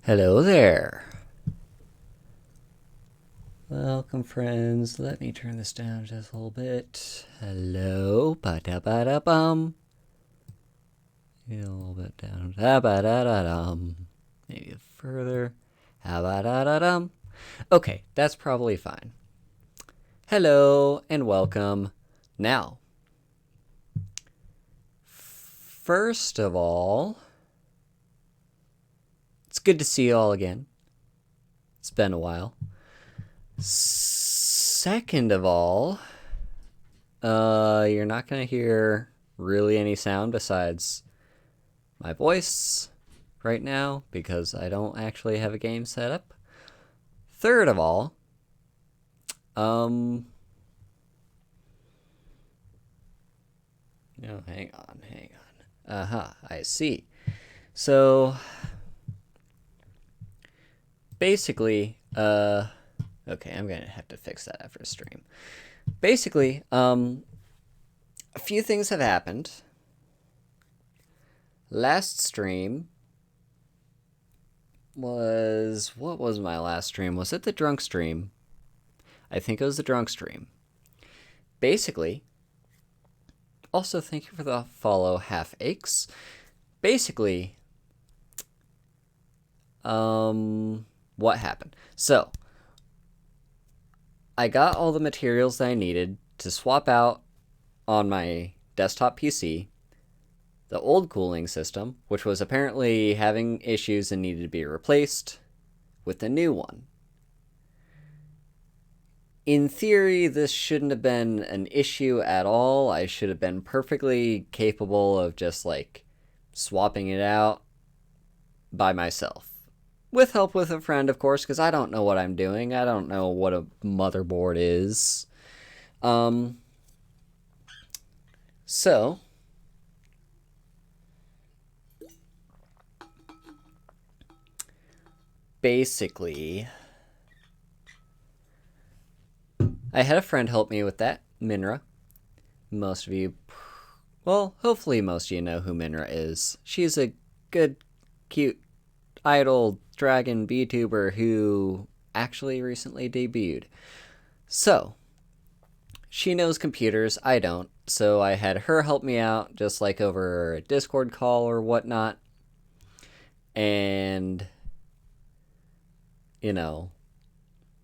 Hello there. Welcome, friends. Let me turn this down just a little bit. Hello. Ba-da-ba-da-bum. Maybe a little bit down. Da-ba-da-da-dum. Maybe further. Ha-ba-da-da-dum. Okay, that's probably fine. Hello and welcome. Now, first of all, it's good to see you all again. It's been a while. Second of all, you're not going to hear really any sound besides my voice right now because I don't actually have a game set up. Third of all, no, hang on. I see. So, basically, okay, I'm gonna have to fix that after the stream. Basically, a few things have happened. Last stream was... What was my last stream? Was it the drunk stream? I think it was the drunk stream. Basically... Also, thank you for the follow, Half Aches. Basically... What happened? So... I got all the materials that I needed to swap out on my desktop PC the old cooling system, which was apparently having issues and needed to be replaced, with the new one. In theory, this shouldn't have been an issue at all. I should have been perfectly capable of just, swapping it out by myself. With help with a friend, of course, because I don't know what I'm doing. I don't know what a motherboard is. So... basically, I had a friend help me with that, Minra. Most of you, well, hopefully most of you know who Minra is. She's a good, cute, idle dragon Vtuber who actually recently debuted. So, she knows computers, I don't, so I had her help me out, just like over a Discord call or whatnot. And... it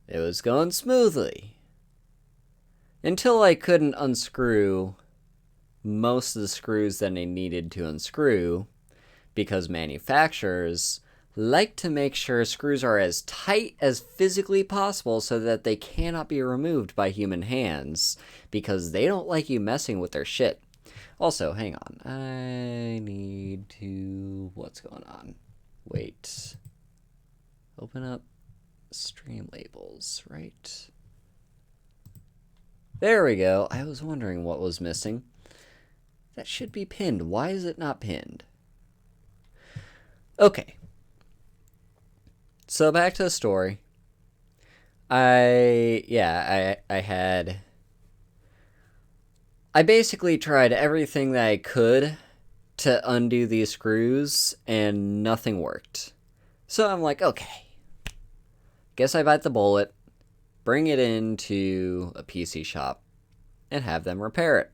was going smoothly. Until I couldn't unscrew most of the screws that I needed to unscrew, because manufacturers like to make sure screws are as tight as physically possible so that they cannot be removed by human hands, because they don't like you messing with their shit. Also, hang on. I need to... what's going on? Wait. Open up stream labels, right? There we go. I was wondering what was missing. That should be pinned. Why is it not pinned? Okay. So back to the story. I basically tried everything that I could to undo these screws, and nothing worked. So I'm like, okay. Guess I bite the bullet, bring it into a PC shop, and have them repair it.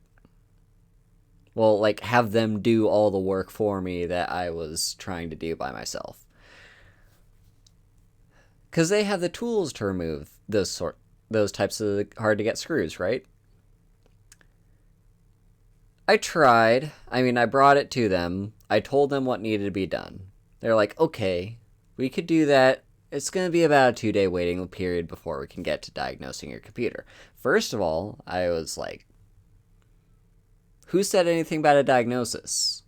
Well, have them do all the work for me that I was trying to do by myself. Because they have the tools to remove those types of hard-to-get screws, right? I tried. I brought it to them. I told them what needed to be done. They're like, okay, we could do that. It's going to be about a 2-day waiting period before we can get to diagnosing your computer. First of all, I was like, who said anything about a diagnosis?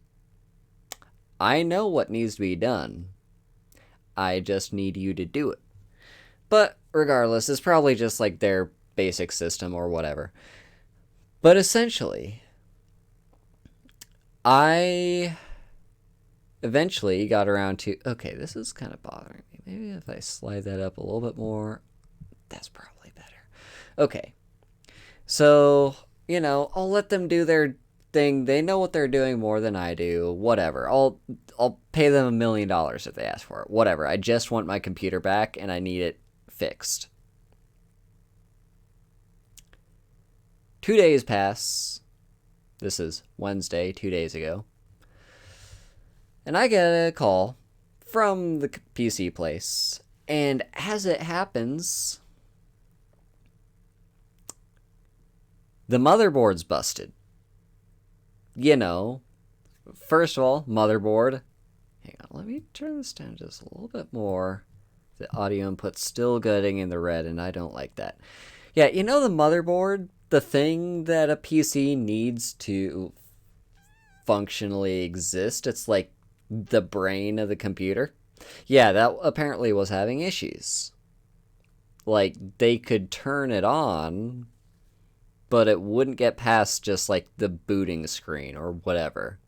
I know what needs to be done. I just need you to do it. But regardless, it's probably just their basic system or whatever. But essentially, I eventually got around to... okay, this is kind of bothering me. Maybe if I slide that up a little bit more, that's probably better. Okay. So, I'll let them do their thing. They know what they're doing more than I do. Whatever. I'll pay them $1 million if they ask for it. Whatever. I just want my computer back and I need it fixed. 2 days pass. This is Wednesday, 2 days ago. And I get a call from the PC place. And as it happens, the motherboard's busted. You know, first of all, motherboard. Hang on, let me turn this down just a little bit more. The audio input's still getting in the red, and I don't like that. Yeah, you know the motherboard, the thing that a PC needs to functionally exist. It's like the brain of the computer. Yeah, that apparently was having issues. Like, they could turn it on, but it wouldn't get past just like the booting screen or whatever.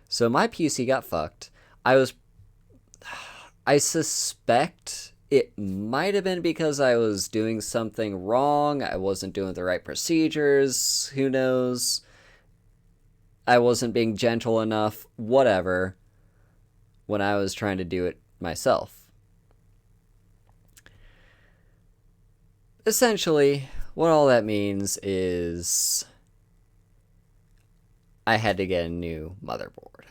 So my PC got fucked. I suspect it might have been because I was doing something wrong. I wasn't doing the right procedures. Who knows? I wasn't being gentle enough. Whatever. When I was trying to do it myself. Essentially, what all that means is I had to get a new motherboard.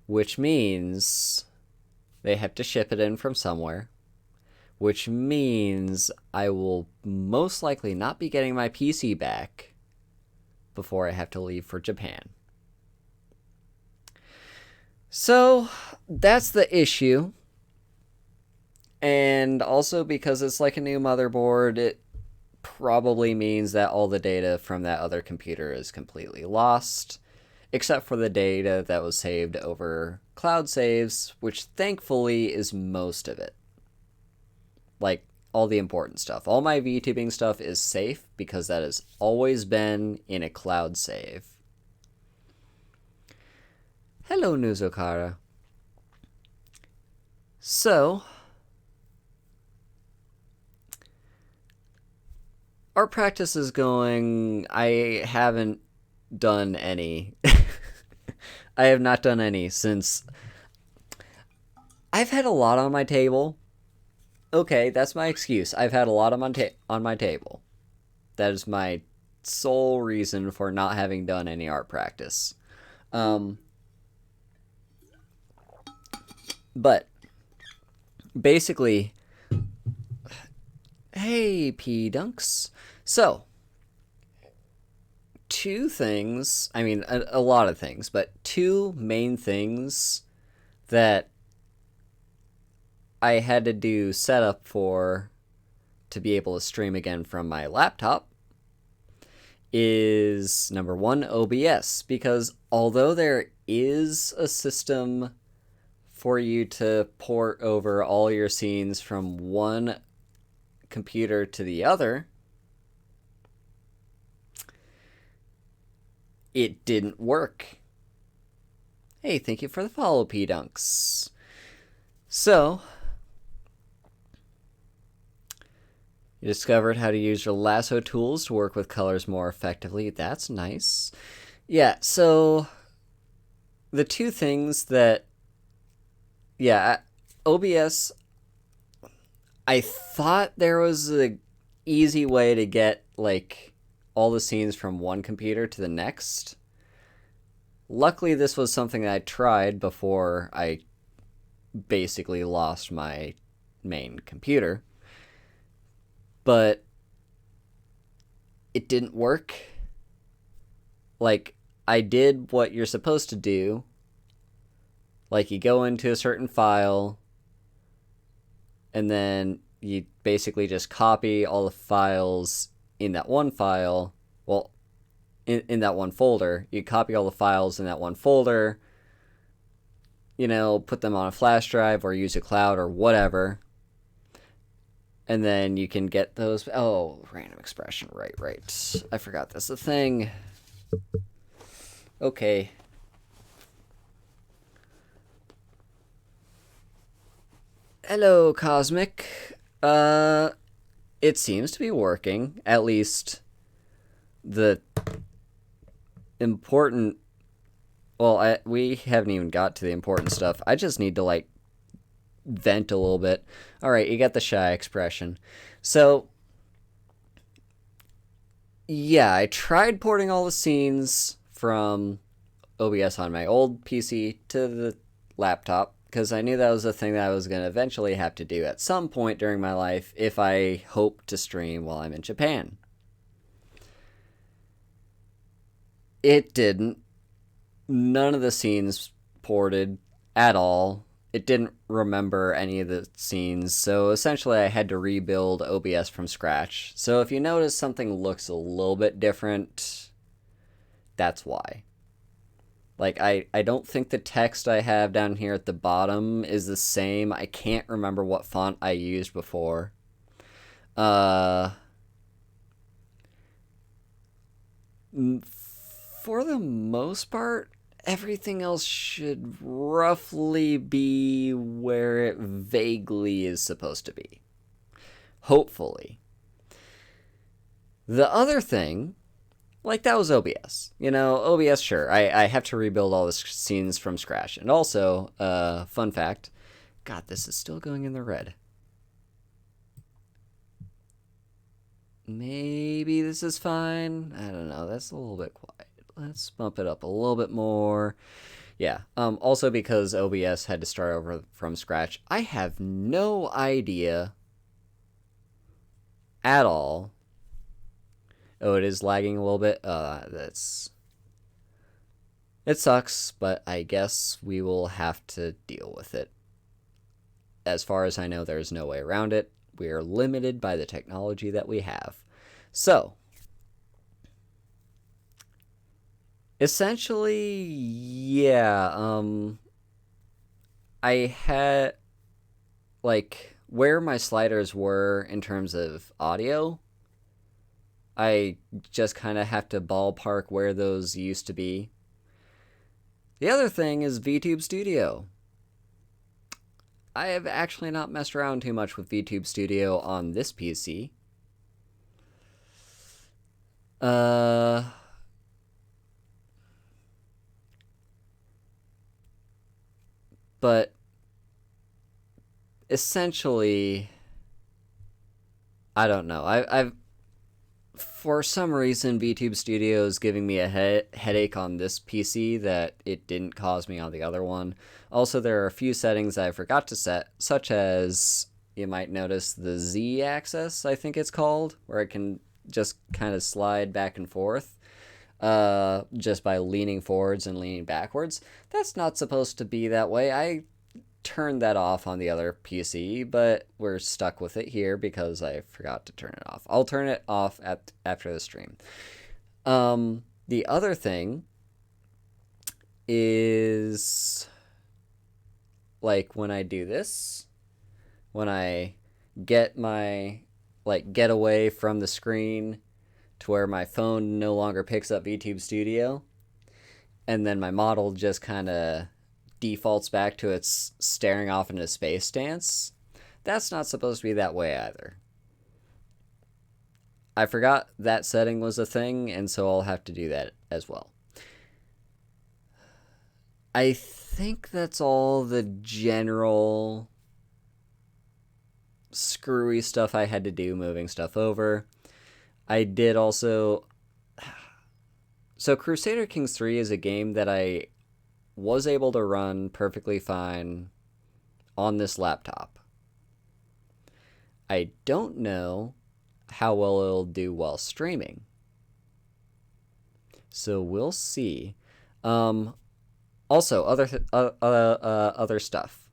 Which means they have to ship it in from somewhere. Which means I will most likely not be getting my PC back before I have to leave for Japan. So, that's the issue. And also because it's like a new motherboard, it probably means that all the data from that other computer is completely lost, except for the data that was saved over cloud saves, which thankfully is most of it. Like, all the important stuff. All my VTubing stuff is safe because that has always been in a cloud save. Hello, Nuzokara. So, our practice is going. I haven't done any. I have not done any since I've had a lot on my table. Okay, that's my excuse. I've had a lot on my table. That is my sole reason for not having done any art practice. But basically, hey, P-Dunks. So, two things, I mean, a lot of things, but two main things that I had to do setup for to be able to stream again from my laptop is, number one, OBS. Because although there is a system for you to port over all your scenes from one computer to the other, it didn't work. Hey, thank you for the follow, P-Dunks. So, you discovered how to use your lasso tools to work with colors more effectively. That's nice. Yeah, so the two things that, yeah, OBS, I thought there was an easy way to get, like, all the scenes from one computer to the next. Luckily, this was something that I tried before I basically lost my main computer. But it didn't work. Like, I did what you're supposed to do. Like, you go into a certain file, and then you basically just copy all the files in that one file. Well, in that one folder. You copy all the files in that one folder, you know, put them on a flash drive or use a cloud or whatever. And then you can get those. Oh, random expression. Right. I forgot that's the thing. Okay. Hello, Cosmic. it seems to be working. At least the important. Well, we haven't even got to the important stuff. I just need to like vent a little bit. All right, you got the shy expression. So yeah, I tried porting all the scenes from OBS on my old PC to the laptop because I knew that was a thing that I was going to eventually have to do at some point during my life if I hope to stream while I'm in Japan. It didn't. None of the scenes ported at all. It didn't remember any of the scenes, so essentially I had to rebuild OBS from scratch. So if you notice something looks a little bit different, that's why. Like, I don't think the text I have down here at the bottom is the same. I can't remember what font I used before. For the most part, everything else should roughly be where it vaguely is supposed to be. Hopefully. The other thing, like, that was OBS. You know, OBS, sure. I have to rebuild all the scenes from scratch. And also, fun fact, God, this is still going in the red. Maybe this is fine. I don't know. That's a little bit quiet. Let's bump it up a little bit more. Yeah. Also, because OBS had to start over from scratch, I have no idea at all. Oh, it is lagging a little bit. It sucks, but I guess we will have to deal with it. As far as I know, there's no way around it. We are limited by the technology that we have. So, essentially, yeah, I had, like, where my sliders were in terms of audio, I just kind of have to ballpark where those used to be. The other thing is VTube Studio. I have actually not messed around too much with VTube Studio on this PC. But essentially, I don't know. I've for some reason, VTube Studio is giving me a headache on this PC that it didn't cause me on the other one. Also, there are a few settings I forgot to set, such as, you might notice, the Z axis, I think it's called, where it can just kind of slide back and forth just by leaning forwards and leaning backwards. That's not supposed to be that way. I turned that off on the other PC, but we're stuck with it here because I forgot to turn it off. I'll turn it off after the stream. The other thing is, like, when I do this, when I get away from the screen to where my phone no longer picks up VTube Studio, and then my model just kind of defaults back to its staring off into space stance. That's not supposed to be that way either. I forgot that setting was a thing, and so I'll have to do that as well. I think that's all the general screwy stuff I had to do moving stuff over. I did also... So Crusader Kings 3 is a game that I was able to run perfectly fine on this laptop. I don't know how well it'll do while streaming. So we'll see. Also, other stuff.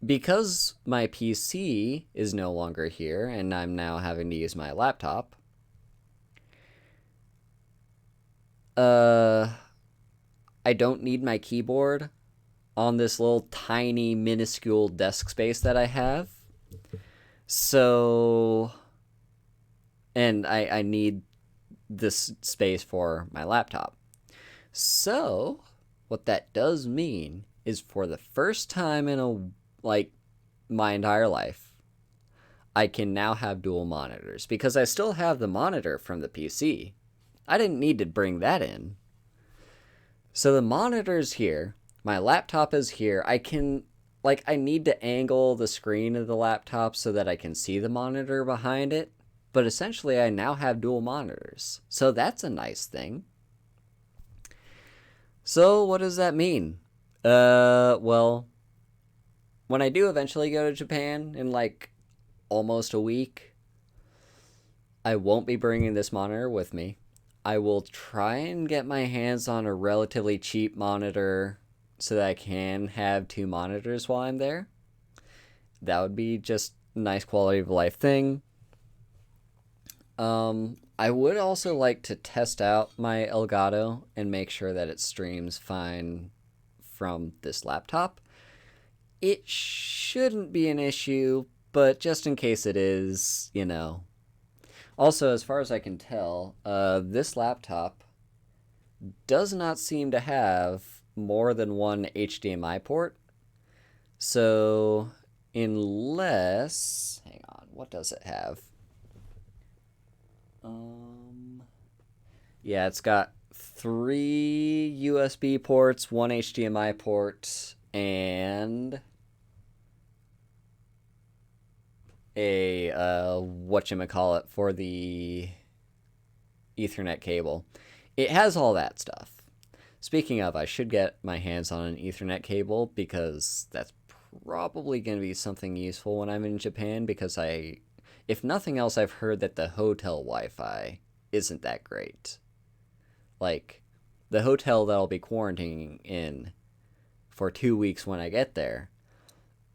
Because my PC is no longer here and I'm now having to use my laptop, I don't need my keyboard on this little tiny minuscule desk space that I have. So, and I need this space for my laptop. So, what that does mean is, for the first time in my entire life, I can now have dual monitors because I still have the monitor from the PC. I didn't need to bring that in. So the monitor's here. My laptop is here. I need to angle the screen of the laptop so that I can see the monitor behind it. But essentially, I now have dual monitors. So that's a nice thing. So what does that mean? Well, when I do eventually go to Japan in like almost a week, I won't be bringing this monitor with me. I will try and get my hands on a relatively cheap monitor so that I can have 2 monitors while I'm there. That would be just a nice quality of life thing. I would also like to test out my Elgato and make sure that it streams fine from this laptop. It shouldn't be an issue, but just in case it is, you know. Also, as far as I can tell, this laptop does not seem to have more than one HDMI port. So, unless... Hang on, what does it have? Yeah, it's got 3 USB ports, 1 HDMI port, and a whatchamacallit for the Ethernet cable. It has all that stuff. Speaking of, I should get my hands on an Ethernet cable because that's probably going to be something useful when I'm in Japan because if nothing else, I've heard that the hotel Wi-Fi isn't that great. Like, the hotel that I'll be quarantining in for 2 weeks when I get there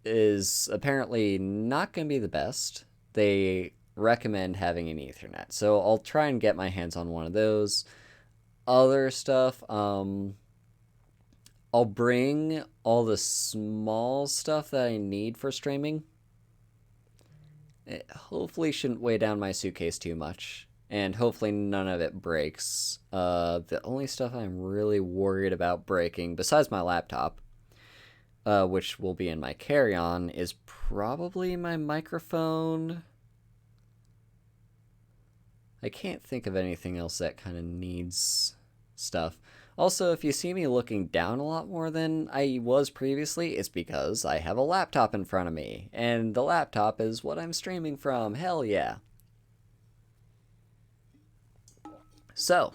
is apparently not going to be the best. They recommend having an Ethernet. So I'll try and get my hands on one of those. Other stuff, I'll bring all the small stuff that I need for streaming. It hopefully shouldn't weigh down my suitcase too much. And hopefully none of it breaks. The only stuff I'm really worried about breaking, besides my laptop, which will be in my carry-on, is probably my microphone. I can't think of anything else that kind of needs stuff. Also, if you see me looking down a lot more than I was previously, it's because I have a laptop in front of me. And the laptop is what I'm streaming from. Hell yeah. So,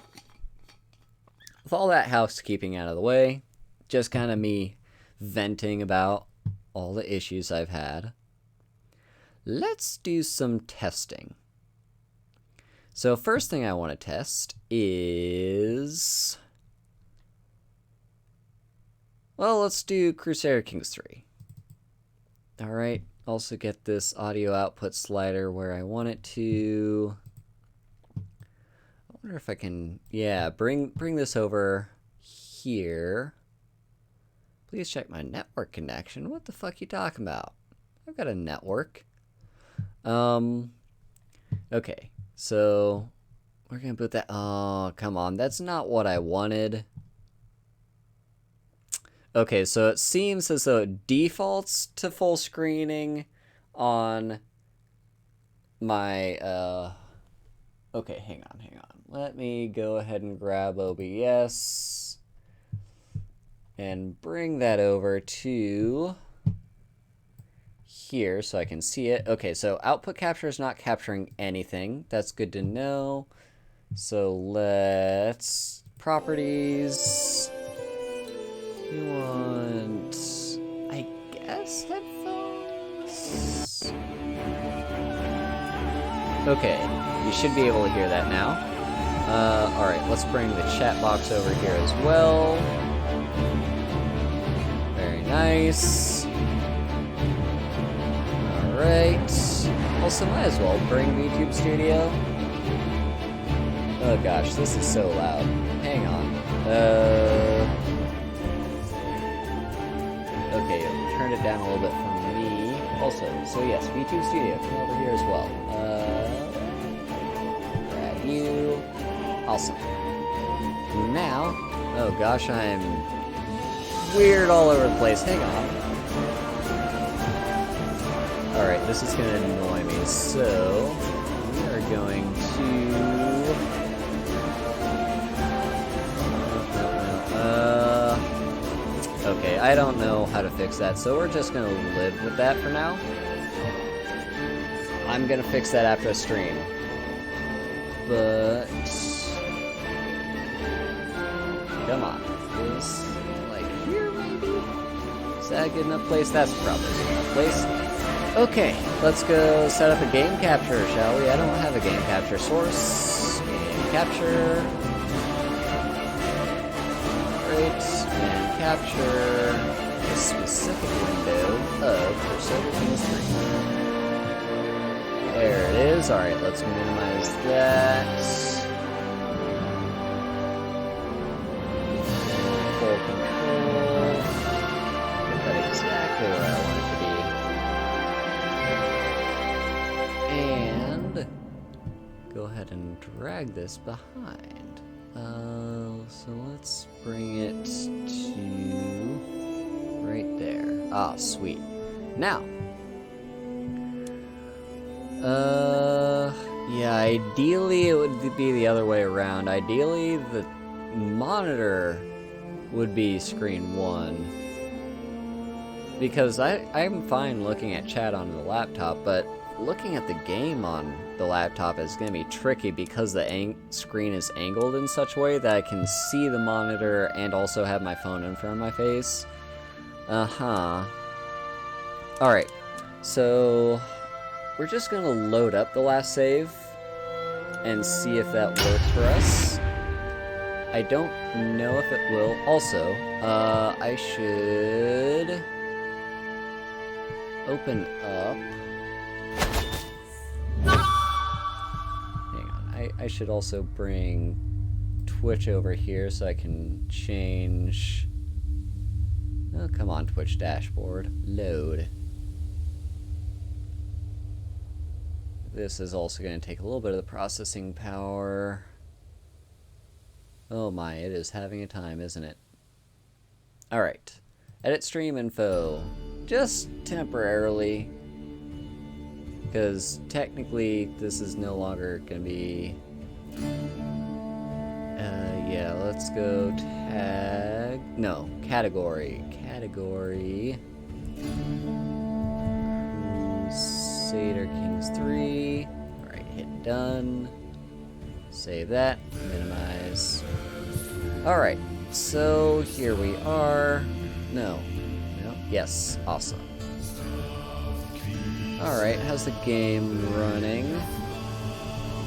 with all that housekeeping out of the way, just kind of me venting about all the issues I've had, let's do some testing. So first thing I want to test is... well, let's do Crusader Kings 3. Alright, also get this audio output slider where I want it to... I wonder if I can... yeah, bring this over here. Please check my network connection. What the fuck you talking about? I've got a network. Okay, so we're gonna put that... oh, come on, that's not what I wanted. Okay, so it seems as though it defaults to full screening on my, okay, hang on. Let me go ahead and grab OBS and bring that over to here so I can see it. Okay, so output capture is not capturing anything. That's good to know. So let's... properties... you want... I guess headphones? Okay, you should be able to hear that now. Alright, let's bring the chat box over here as well. Very nice. Alright. Also, might as well bring Vtuber Studio. Oh gosh, this is so loud. Hang on. Okay, turn it down a little bit for me. Also, so yes, Vtuber Studio, come over here as well. Grab you. Awesome. Now, oh gosh, I'm weird all over the place. Hang on. this is gonna annoy me, so we are going to... Okay, I don't know how to fix that, so we're just gonna live with that for now. I'm gonna fix that after a stream. But... come on. Is, like, here, maybe? Is that a good enough place? That's probably a good enough place. Okay, let's go set up a game capture, shall we? I don't have a game capture source. Game capture. Great. And capture a specific window of Crusader Kings 3. There it is. Alright, let's minimize that. Full control. Get that exactly where I want it to be. And go ahead and drag this behind. So let's bring it to right there. Ah, sweet. Now, yeah, ideally it would be the other way around. Ideally, the monitor would be screen 1. Because I'm fine looking at chat on the laptop, but looking at the game on the laptop is going to be tricky because the screen is angled in such a way that I can see the monitor and also have my phone in front of my face. Alright, so we're just going to load up the last save and see if that works for us. I don't know if it will. Also, I should open up... I should also bring Twitch over here so I can change... Oh, come on, Twitch dashboard. Load. This is also going to take a little bit of the processing power. Oh my, it is having a time, isn't it? Alright. Edit stream info. Just temporarily. Because technically this is no longer going to be... yeah, let's go tag... No, category. Category... Crusader Kings 3. Alright, hit done. Save that. Minimize. Alright, so here we are. No. Yes, awesome. Alright, how's the game running?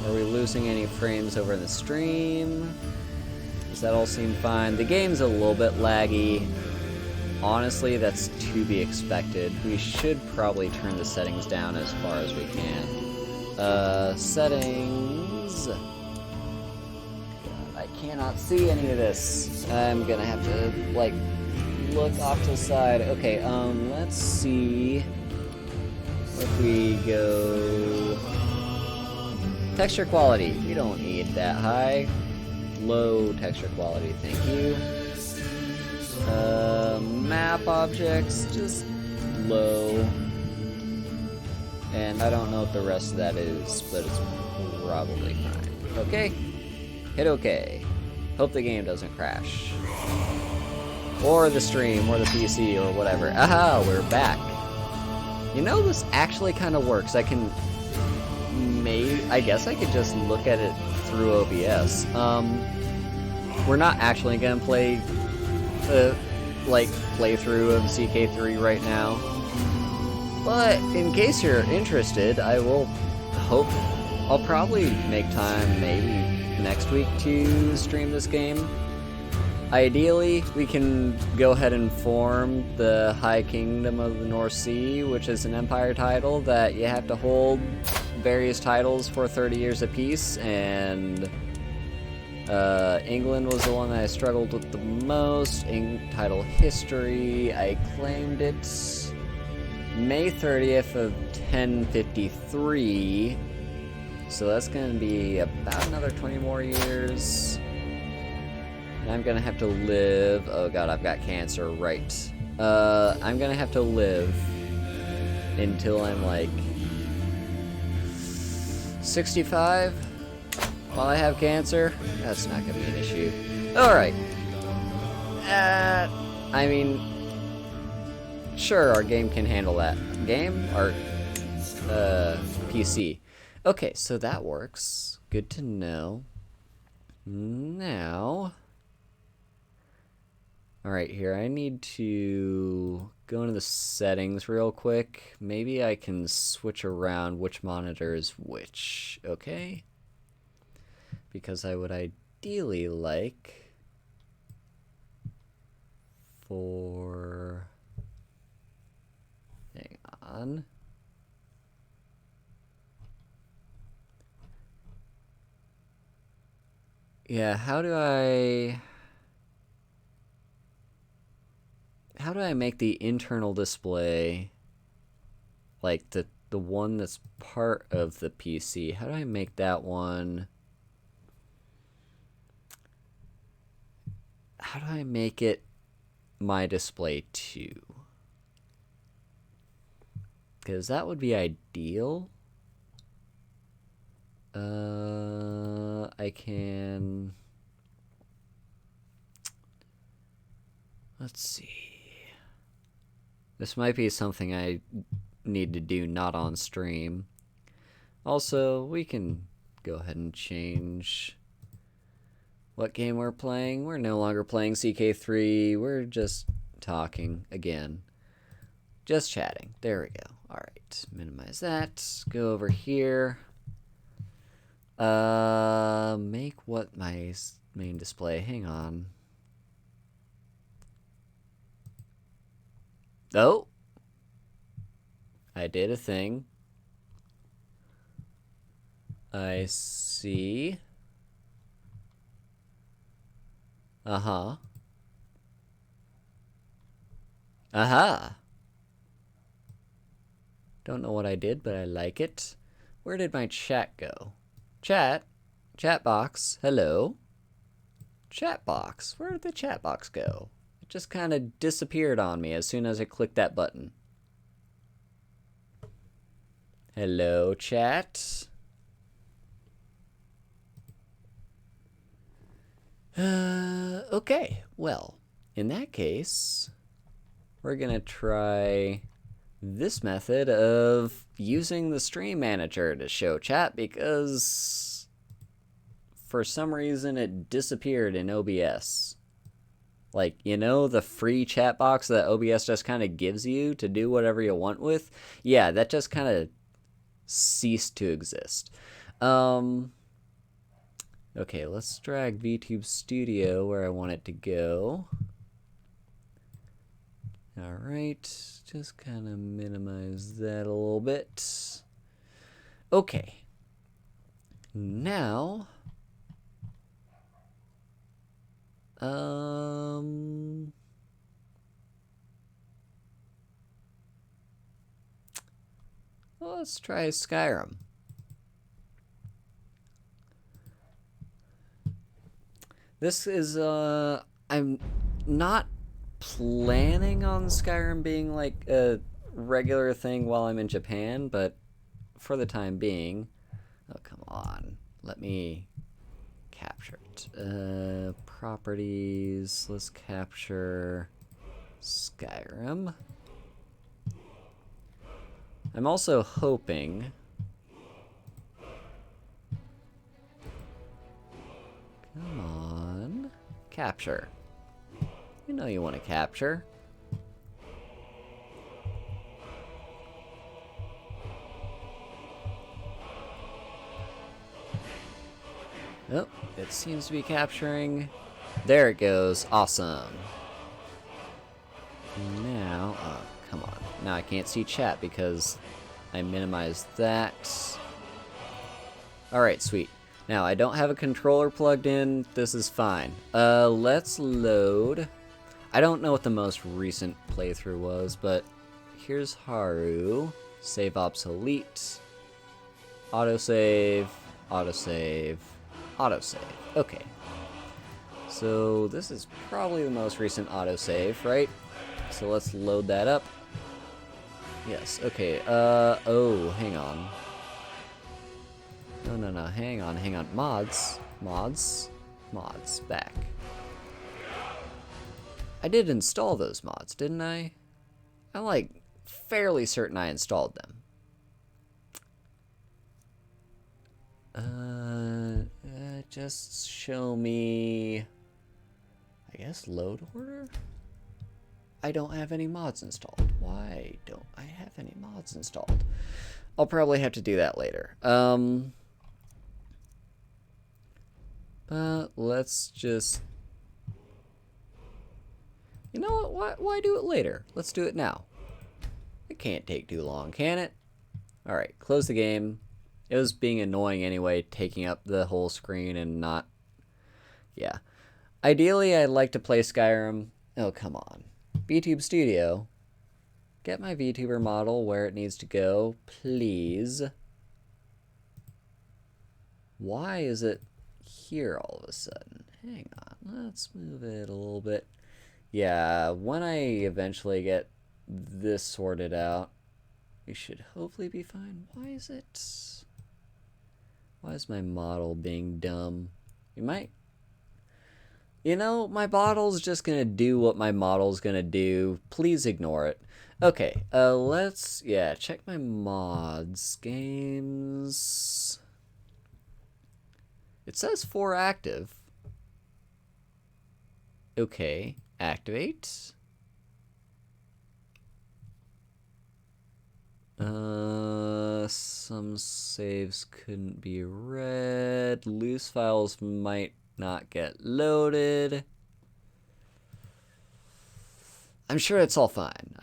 Are we losing any frames over the stream? Does that all seem fine? The game's a little bit laggy. Honestly, that's to be expected. We should probably turn the settings down as far as we can. Settings... God, I cannot see any of this. I'm gonna have to, like, look off to the side. Okay, let's see... If we go... Texture quality, we don't need that high. Low texture quality, thank you. Map objects, just low. And I don't know what the rest of that is, but it's probably fine. Okay, hit OK. Hope the game doesn't crash. Or the stream, or the PC, or whatever. Aha, we're back. You know, this actually kind of works. I can... I guess I could just look at it through OBS. We're not actually going to play the, playthrough of CK3 right now. But, in case you're interested, I'll probably make time, maybe next week, to stream this game. Ideally, we can go ahead and form the High Kingdom of the North Sea, which is an empire title that you have to hold various titles for 30 years apiece, and England was the one that I struggled with the most. Title history, I claimed it May 30th of 1053, so that's going to be about another 20 more years. And I'm gonna have to live... Oh god, I've got cancer, right. I'm gonna have to live until I'm like 65 while I have cancer. That's not gonna be an issue. Alright. I mean, sure, our game can handle that. Game? Our PC. Okay, so that works. Good to know. Now, alright, here, I need to go into the settings real quick. Maybe I can switch around which monitor is which, okay? Because I would ideally like for... Hang on. Yeah, how do I make the internal display like the one that's part of the PC? How do I make that one? How do I make it my display too? Because that would be ideal. I can... Let's see. This might be something I need to do not on stream. Also, we can go ahead and change what game we're playing. We're no longer playing CK3. We're just talking again. Just chatting. There we go. Alright, minimize that. Go over here. Make what my main display? Hang on. Oh! I did a thing. I see. Uh-huh. Aha! Don't know what I did, but I like it. Where did my chat go? Chat? Chat box? Hello? Chat box? Where did the chat box go? It just kind of disappeared on me as soon as I clicked that button. Hello, chat? Okay. Well, in that case, we're gonna try this method of using the stream manager to show chat because for some reason it disappeared in OBS. Like, you know, the free chat box that OBS just kind of gives you to do whatever you want with? Yeah, that just kind of ceased to exist. Okay, let's drag VTube Studio where I want it to go. Alright, just kind of minimize that a little bit. Okay. Now, let's try Skyrim. This is, I'm not planning on Skyrim being like a regular thing while I'm in Japan, but for the time being, oh, come on, let me capture it. Properties, let's capture Skyrim. I'm also hoping, come on, capture. You know you want to capture. Oh, it seems to be capturing. There it goes. Awesome. Now, oh, come on. Now I can't see chat because I minimized that. Alright, sweet. Now, I don't have a controller plugged in. This is fine. Let's load. I don't know what the most recent playthrough was, but here's Haru. Save obsolete. Autosave. Autosave. Autosave. Okay. So this is probably the most recent autosave, right? So let's load that up. Yes, okay, oh, hang on. No, hang on. Mods, back. I did install those mods, didn't I? I'm, like, fairly certain I installed them. Just show me, I guess, load order? I don't have any mods installed. Why don't I have any mods installed? I'll probably have to do that later. But let's just... You know what? Why do it later? Let's do it now. It can't take too long, can it? Alright, close the game. It was being annoying anyway, taking up the whole screen and not... Yeah. Ideally, I'd like to play Skyrim. Oh, come on. Vtube Studio. Get my Vtuber model where it needs to go, please. Why is it here all of a sudden? Hang on, let's move it a little bit. Yeah, when I eventually get this sorted out, we should hopefully be fine. Why is my model being dumb? You know, my model's just gonna do what my model's gonna do. Please ignore it. Okay, let's, check my mods. Games. It says 4 active. Okay, activate. Some saves couldn't be read. Loose files might not get loaded. I'm sure it's all fine.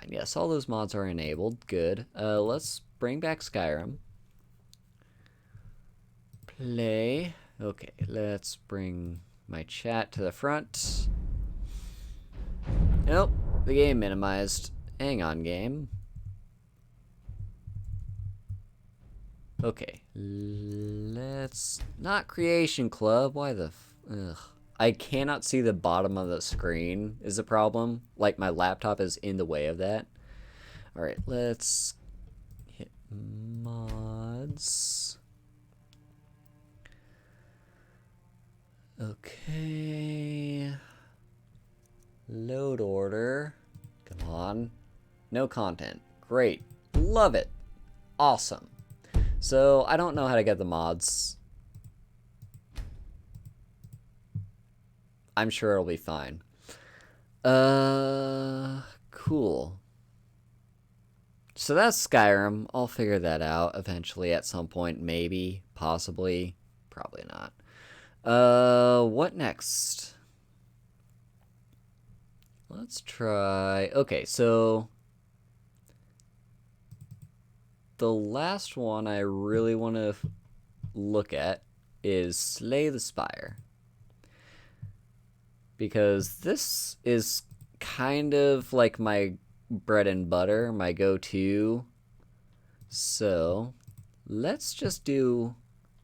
Yes, all those mods are enabled. Good. Let's bring back Skyrim. Play. Okay, let's bring my chat to the front. Nope, the game minimized. Hang on, game. Okay, let's... Not Creation Club. Why the... Ugh. I cannot see the bottom of the screen is the problem. Like, my laptop is in the way of that. Alright, let's hit mods. Okay. Load order. Come on. No content. Great. Love it. Awesome. So, I don't know how to get the mods. I'm sure it'll be fine. Cool. So that's Skyrim. I'll figure that out eventually at some point. Maybe. Possibly. Probably not. What next? Let's try... Okay, so... The last one I really want to look at is Slay the Spire. Because this is kind of like my bread and butter, my go-to. So, let's just do...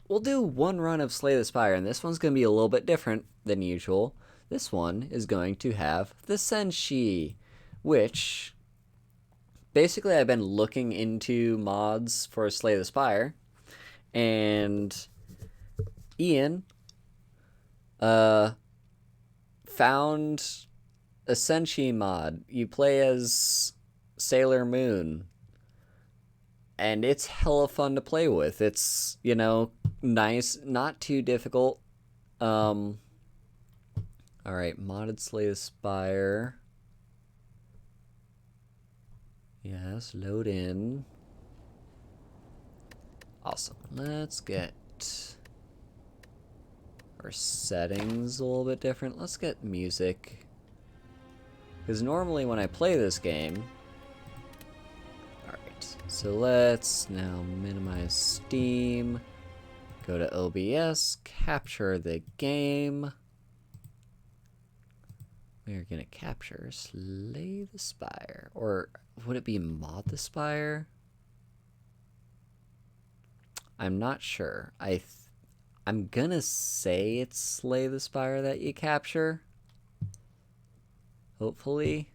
We'll do one run of Slay the Spire, and this one's going to be a little bit different than usual. This one is going to have the Senshi, which... Basically, I've been looking into mods for Slay the Spire, and Ian found a Senshi mod. You play as Sailor Moon, and it's hella fun to play with. It's, you know, nice, not too difficult. Alright, modded Slay the Spire. Yes, load in. Awesome. Let's get our settings a little bit different. Let's get music. Because normally when I play this game... Alright, so let's now minimize Steam. Go to OBS, capture the game. We're gonna capture Slay the Spire. Or would it be Mod the Spire? I'm not sure. I'm gonna say it's Slay the Spire that you capture. Hopefully.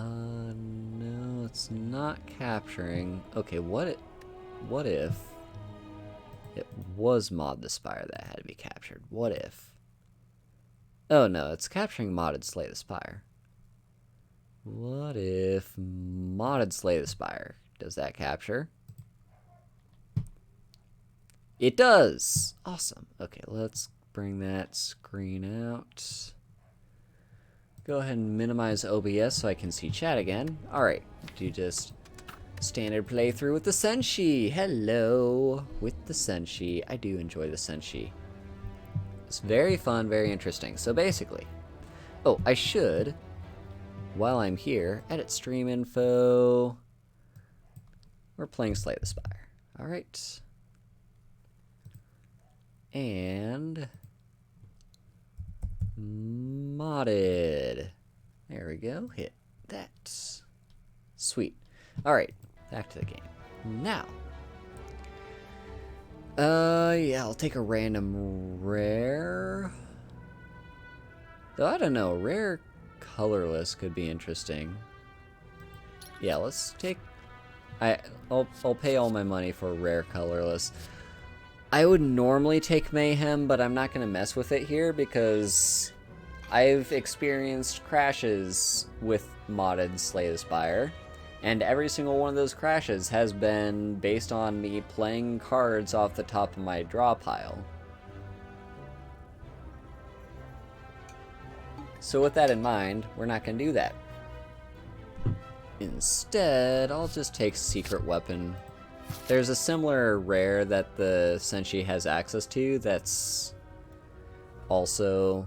No, it's not capturing. Okay, what if it was Mod the Spire that had to be captured? What if? Oh no, it's capturing modded Slay the Spire. What if modded Slay the Spire? Does that capture? It does! Awesome. Okay, let's bring that screen out. Go ahead and minimize OBS so I can see chat again. Alright, do just standard playthrough with the Senshi. Hello! With the Senshi. I do enjoy the Senshi. It's very fun, very interesting. So basically, oh, I should, while I'm here, edit stream info. We're playing Slay the Spire. Alright. And modded. There we go. Hit that. Sweet. Alright, back to the game. Now. Yeah, I'll take a random rare. Though I don't know, rare colorless could be interesting. Yeah, let's take. I'll pay all my money for rare colorless. I would normally take Mayhem, but I'm not going to mess with it here because I've experienced crashes with modded Slay the Spire, and every single one of those crashes has been based on me playing cards off the top of my draw pile. So with that in mind, we're not going to do that. Instead, I'll just take Secret Weapon. There's a similar rare that the Senshi has access to that's also,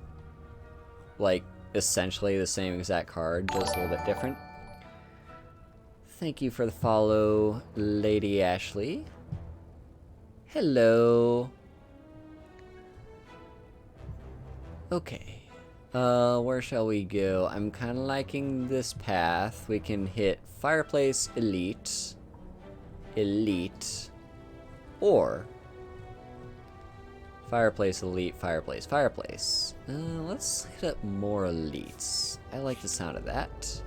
like, essentially the same exact card, just a little bit different. Thank you for the follow, Lady Ashley. Hello. Okay. Where shall we go? I'm kind of liking this path. We can hit Fireplace Elite. Or Fireplace Elite, Fireplace. Let's hit up more elites. I like the sound of that.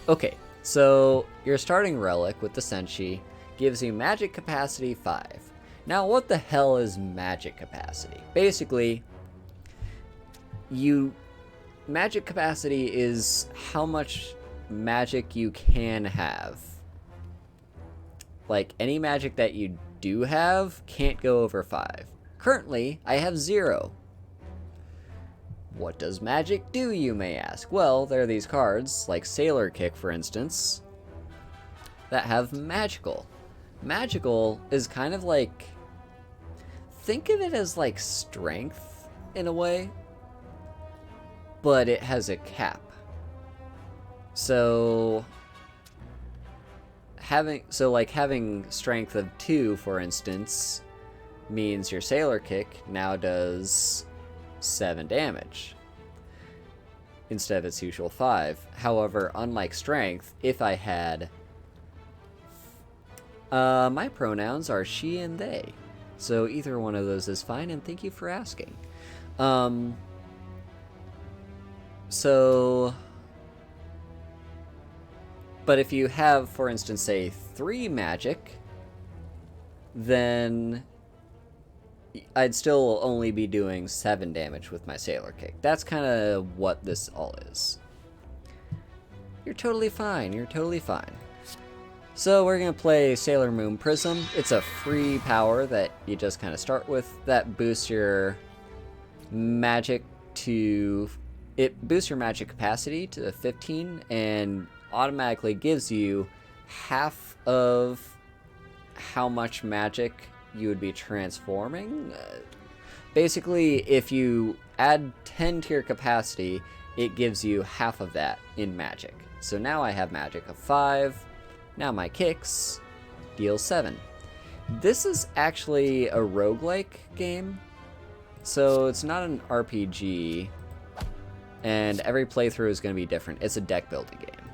Okay, so your starting relic with the Senshi gives you magic capacity 5. Now, what the hell is magic capacity? Basically, magic capacity is how much magic you can have. Like, any magic that you do have can't go over 5. Currently, I have 0. What does magic do, you may ask? Well, there are these cards, like Sailor Kick, for instance, that have magical. Magical is kind of like, think of it as like strength, in a way, but it has a cap. So having strength of 2, for instance, means your Sailor Kick now does 7 damage instead of its usual 5. However, unlike strength, if I had my pronouns are she and they, so either one of those is fine, and thank you for asking. But if you have, for instance, say 3 magic, then I'd still only be doing 7 damage with my Sailor Kick. That's kind of what this all is. You're totally fine. You're totally fine. So we're going to play Sailor Moon Prism. It's a free power that you just kind of start with. That boosts your magic to... It boosts your magic capacity to 15 and automatically gives you half of how much magic you would be transforming. Basically, if you add 10 to your capacity, it gives you half of that in magic. So now I have magic of 5. Now my kicks deal 7. This is actually a roguelike game, so it's not an RPG, and every playthrough is going to be different. It's a deck building game.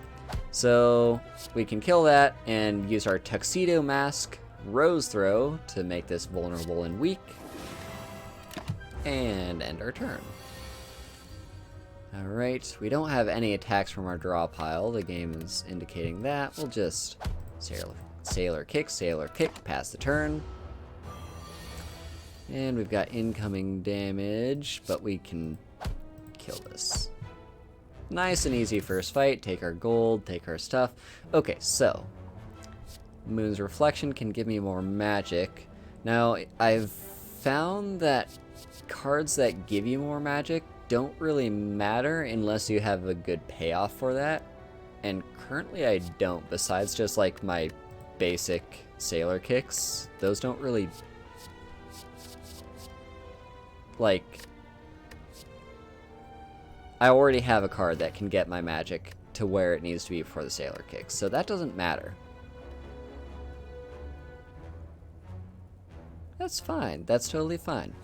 So we can kill that and use our Tuxedo Mask Rose Throw to make this vulnerable and weak, and end our turn. Alright, we don't have any attacks from our draw pile. The game is indicating that. We'll just Sailor Kick, pass the turn. And we've got incoming damage, but we can kill this. Nice and easy first fight. Take our gold, take our stuff. Okay, so Moon's Reflection can give me more magic. Now, I've found that cards that give you more magic don't really matter unless you have a good payoff for that. And currently I don't, besides just like my basic Sailor Kicks. Those don't really... like... I already have a card that can get my magic to where it needs to be for the Sailor Kicks, so that doesn't matter. That's fine. That's totally fine.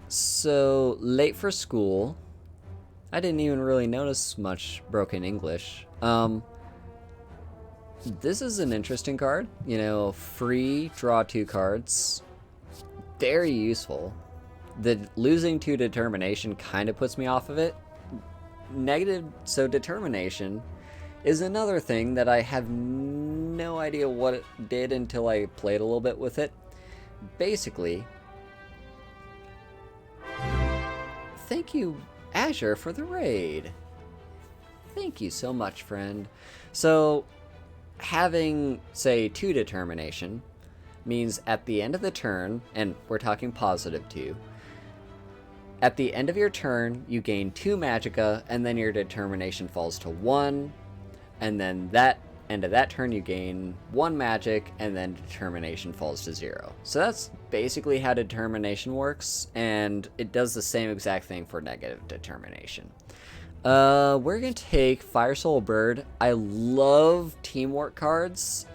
So, late for school. I didn't even really notice much broken English. This is an interesting card. You know, free, draw 2 cards. Very useful. The losing to Determination kind of puts me off of it. So Determination is another thing that I have no idea what it did until I played a little bit with it. Basically, thank you, Azure, for the raid. Thank you so much, friend. So, having, say, 2 Determination means at the end of the turn, and we're talking positive 2, at the end of your turn, you gain 2 Magicka, and then your Determination falls to 1, and then that end of that turn you gain 1 Magic, and then Determination falls to 0. So that's basically how Determination works, and it does the same exact thing for negative Determination. We're gonna take Fire Soul Bird. I love teamwork cards.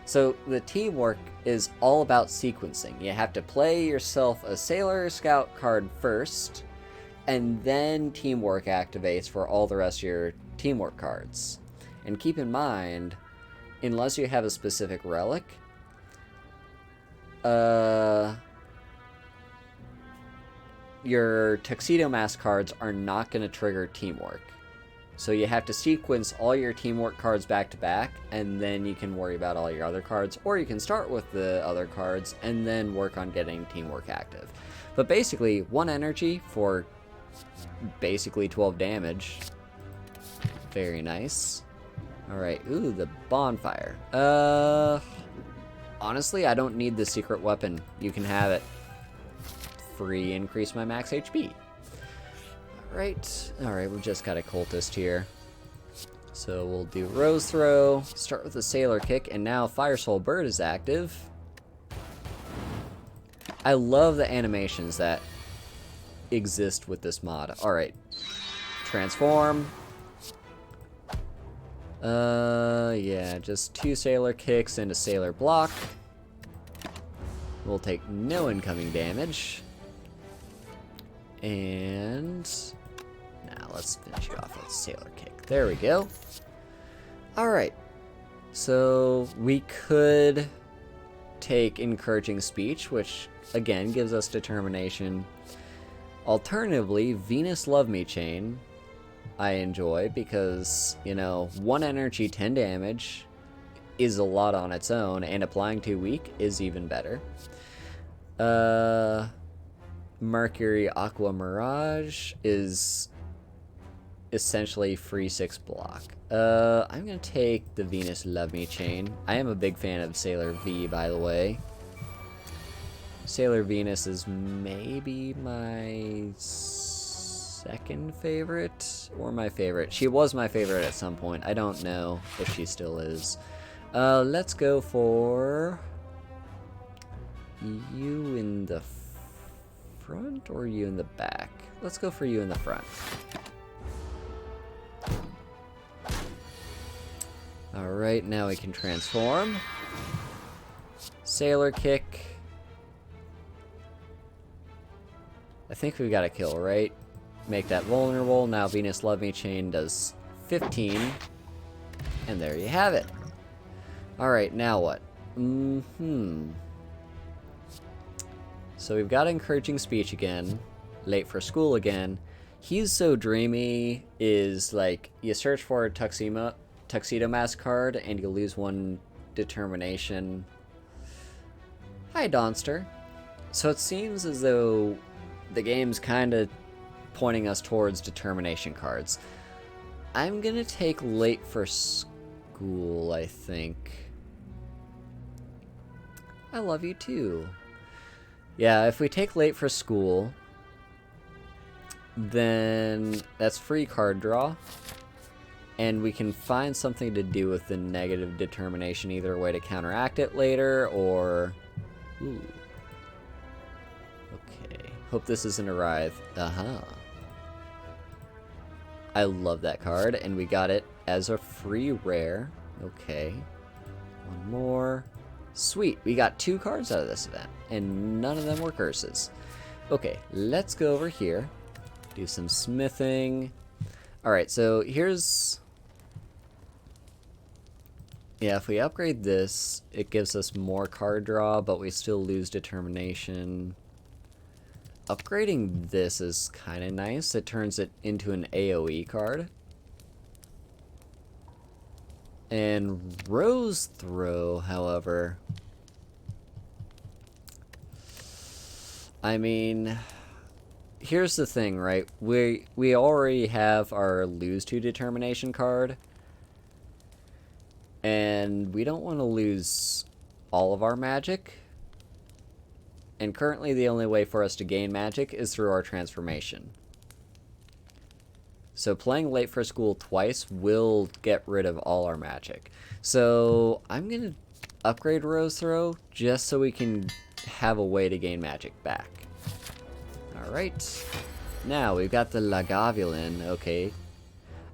So the teamwork is all about sequencing. You have to play yourself a Sailor Scout card first, and then teamwork activates for all the rest of your teamwork cards. And keep in mind, unless you have a specific relic, your Tuxedo Mask cards are not going to trigger teamwork. So you have to sequence all your teamwork cards back to back, and then you can worry about all your other cards, or you can start with the other cards and then work on getting teamwork active. But basically, 1 energy for basically 12 damage. Very nice. Alright, ooh, the bonfire. Honestly, I don't need the secret weapon. You can have it. Free increase my max HP. Alright, we've just got a cultist here. So we'll do Rose Throw, start with a Sailor Kick, and now Fire Soul Bird is active. I love the animations that exist with this mod. Alright, transform. Yeah, just 2 Sailor Kicks and a Sailor Block. We'll take no incoming damage. And now let's finish you off with a Sailor Kick. There we go. Alright, so we could take Encouraging Speech, which again gives us Determination. Alternatively, Venus Love Me Chain I enjoy because, you know, 1 energy, 10 damage is a lot on its own, and applying 2 weak is even better. Mercury Aqua Mirage is essentially free 6 block. I'm gonna take the Venus Love Me Chain. I am a big fan of Sailor V, by the way. Sailor Venus is maybe my 2nd favorite, or my favorite. She was my favorite at some point. I don't know if she still is. Let's go for you in the front or you in the back? Let's go for you in the front. Alright, now we can transform. Sailor Kick. I think we've got a kill, right? Make that vulnerable. Now Venus Love Me Chain does 15. And there you have it. Alright, now what? So we've got Encouraging Speech again. late for school again. He's So Dreamy is like, you search for a tuxedo mask card and you lose 1 determination. Hi, Donster. So it seems as though the game's kind of pointing us towards determination cards. I'm gonna take late for school, I think. I love you too. Yeah, if we take late for school, then that's free card draw. And we can find something to do with the negative determination, either a way to counteract it later, or... Ooh. Okay. Hope this isn't a Writhe. I love that card, and we got it as a free rare. Okay. 1 more. Sweet, we got 2 cards out of this event, and none of them were curses. Okay, let's go over here, do some smithing. Alright, so here's... Yeah, if we upgrade this, it gives us more card draw, but we still lose determination. Upgrading this is kind of nice. It turns it into an AoE card. And Rose Throw, however... I mean... Here's the thing, right? We already have our Lose to Determination card. And we don't want to lose all of our magic. And currently the only way for us to gain magic is through our transformation. So playing late for school twice will get rid of all our magic. So I'm going to upgrade Rose Throw just so we can have a way to gain magic back. Alright. Now we've got the Lagavulin. Okay.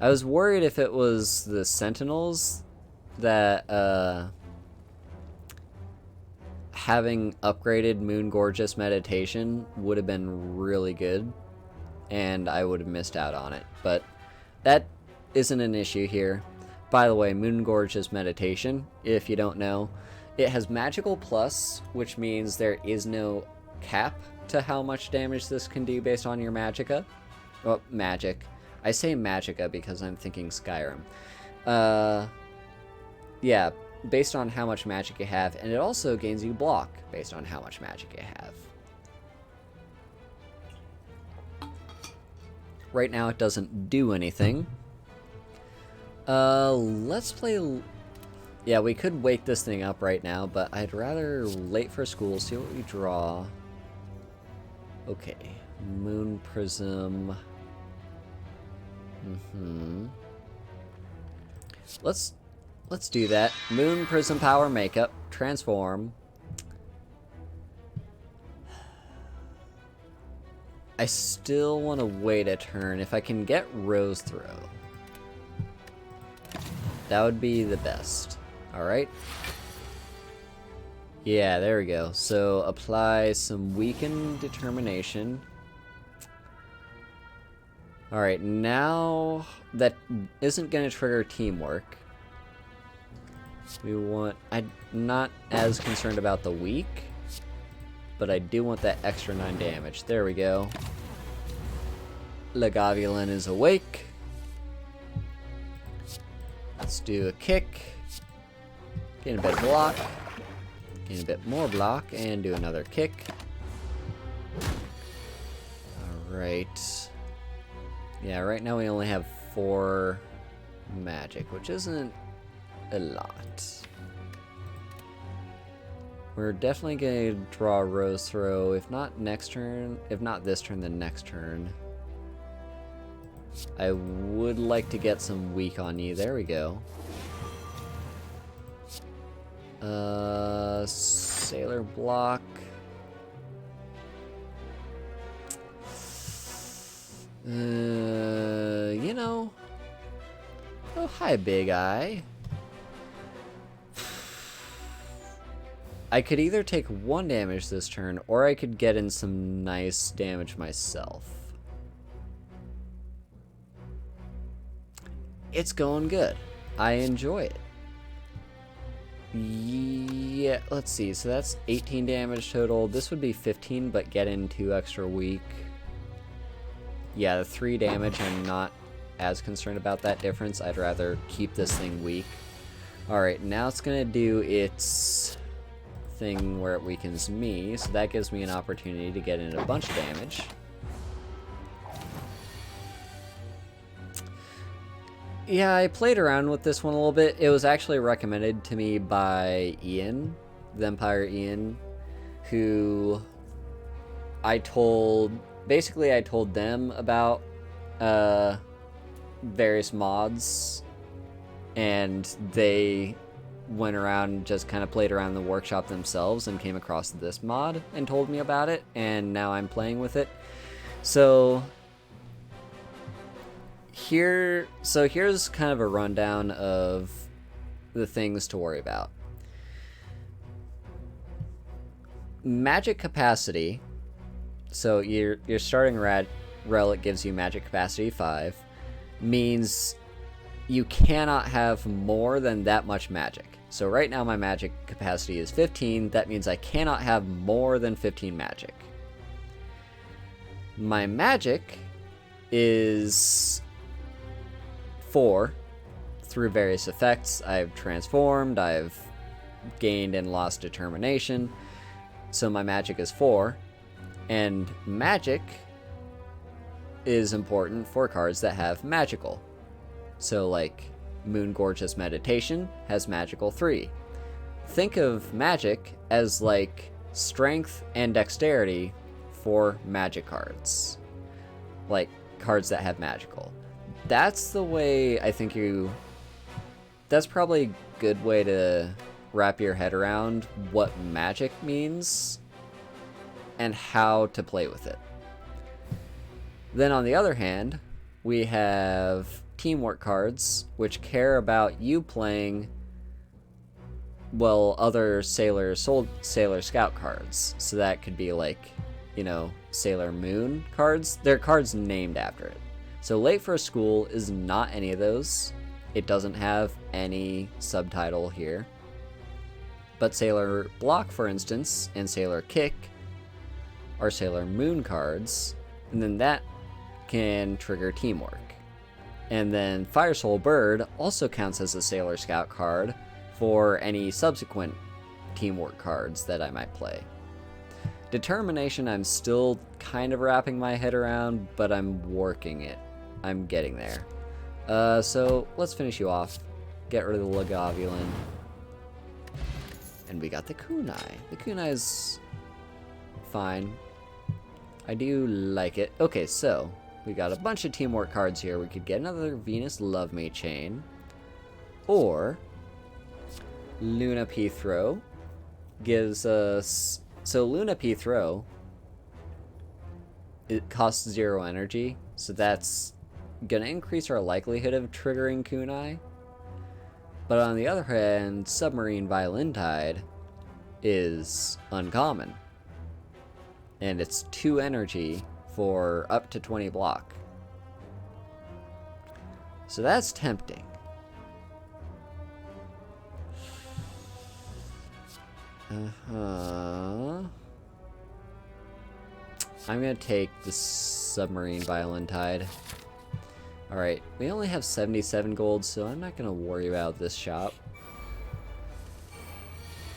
I was worried if it was the Sentinels that having upgraded Moon Gorgeous Meditation would have been really good, and I would have missed out on it. But that isn't an issue here. By the way, Moon Gorgeous Meditation, if you don't know, it has Magical Plus, which means there is no cap to how much damage this can do based on your Magicka. Well, magic. I say Magicka because I'm thinking Skyrim. Yeah, based on how much magic you have, and it also gains you block based on how much magic you have. Right now it doesn't do anything. Let's play... Yeah, we could wake this thing up right now, but I'd rather late for school, see what we draw. Okay, Moon Prism. Let's do that. Moon Prism Power Makeup. Transform. I still want to wait a turn. If I can get Rose Throw, that would be the best. Alright. Yeah, there we go. So apply some Weakened Determination. Alright, now that isn't going to trigger Teamwork. We want... I'm not as concerned about the weak, but I do want that extra 9 damage. There we go. Lagavulin is awake. Let's do a kick. Gain a bit of block. Gain a bit more block, and do another kick. Alright. Yeah, right now we only have 4 magic, which isn't a lot. We're definitely going to draw Rose Throw, if not next turn, if not this turn, then next turn. I would like to get some weak on you. There we go. Sailor Block. You know. Oh, hi, Big Eye. I could either take 1 damage this turn, or I could get in some nice damage myself. It's going good. I enjoy it. Yeah, let's see. So that's 18 damage total. This would be 15, but get in 2 extra weak. yeah, the 3 damage, I'm not as concerned about that difference. I'd rather keep this thing weak. Alright, now it's gonna do its thing where it weakens me, so that gives me an opportunity to get in a bunch of damage. Yeah, I played around with this one a little bit. It was actually recommended to me by Ian, Vampire Ian, who I told them about various mods, and they went around and just kind of played around in the workshop themselves and came across this mod and told me about it, and now I'm playing with it. So here's kind of a rundown of the things to worry about. Magic capacity. So your starting relic gives you magic capacity 5, means you cannot have more than that much magic. So right now my magic capacity is 15, that means I cannot have more than 15 magic. My magic is 4 through various effects. I've transformed, I've gained and lost determination, so my magic is 4. And magic is important for cards that have magical. So like Moon Gorgeous Meditation has magical 3. Think of magic as like strength and dexterity for magic cards. Like cards that have magical. That's the way I think that's probably a good way to wrap your head around what magic means and how to play with it. Then on the other hand, we have teamwork cards, which care about you playing, well, other Sailor Scout cards. So that could be like, you know, Sailor Moon cards. They're cards named after it. So Late for School is not any of those. It doesn't have any subtitle here. But Sailor Block, for instance, and Sailor Kick are Sailor Moon cards, and then that can trigger teamwork. And then Fire Soul Bird also counts as a Sailor Scout card for any subsequent teamwork cards that I might play. Determination I'm still kind of wrapping my head around, but I'm working it. I'm getting there. So let's finish you off. Get rid of the Lagavulin. And we got the Kunai. The Kunai is fine. I do like it. Okay, so we got a bunch of teamwork cards here. We could get another Venus Love Me Chain. Or Luna P Throw gives us... So Luna P Throw, it costs 0 energy, so that's gonna increase our likelihood of triggering Kunai. But on the other hand, Submarine Violin Tide is uncommon. And it's 2 energy for up to 20 block. So that's tempting. I'm gonna take the Submarine Violin Tide. Alright, we only have 77 gold, so I'm not gonna worry about this shop.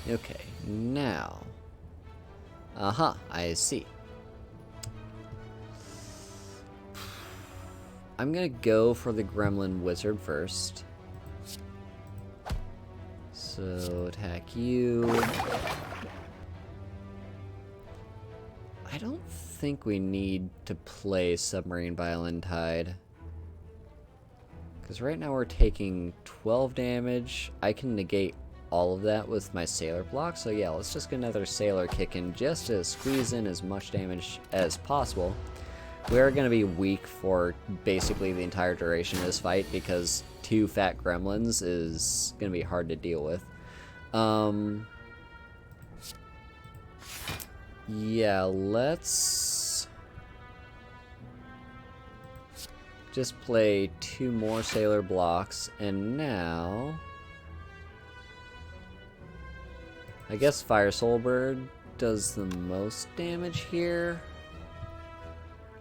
Okay, now. I see. I'm gonna go for the Gremlin Wizard first. So, attack you. I don't think we need to play Submarine Violin Tide. Because right now we're taking 12 damage. I can negate all of that with my Sailor Block. So yeah, let's just get another Sailor Kick in just to squeeze in as much damage as possible. We are going to be weak for basically the entire duration of this fight because 2 fat gremlins is going to be hard to deal with. Yeah, let's just play 2 more Sailor Blocks, and now I guess Fire Soul Bird does the most damage here.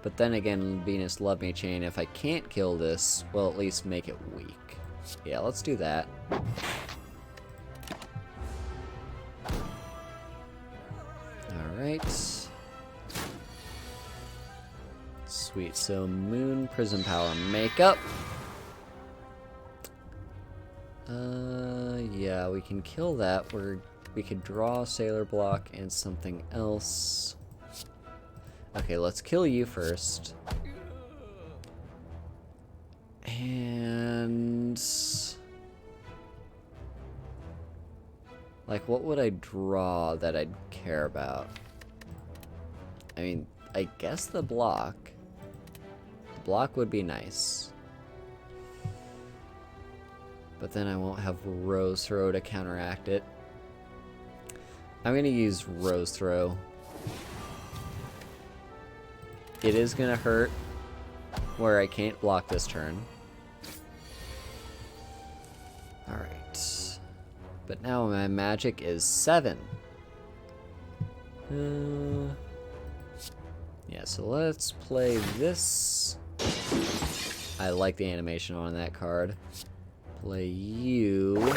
But then again, Venus Love Me Chain, if I can't kill this, well, at least make it weak. Yeah, let's do that. Alright. Sweet, so Moon, Prism Power, Makeup. Yeah, we can kill that. We could draw Sailor Block and something else. Okay, let's kill you first. And... like, what would I draw that I'd care about? I mean, I guess the block. The block would be nice. But then I won't have Rose Throw to counteract it. I'm gonna use Rose Throw. It is gonna hurt where I can't block this turn. Alright. But now my magic is 7. Yeah, so let's play this. I like the animation on that card. Play you.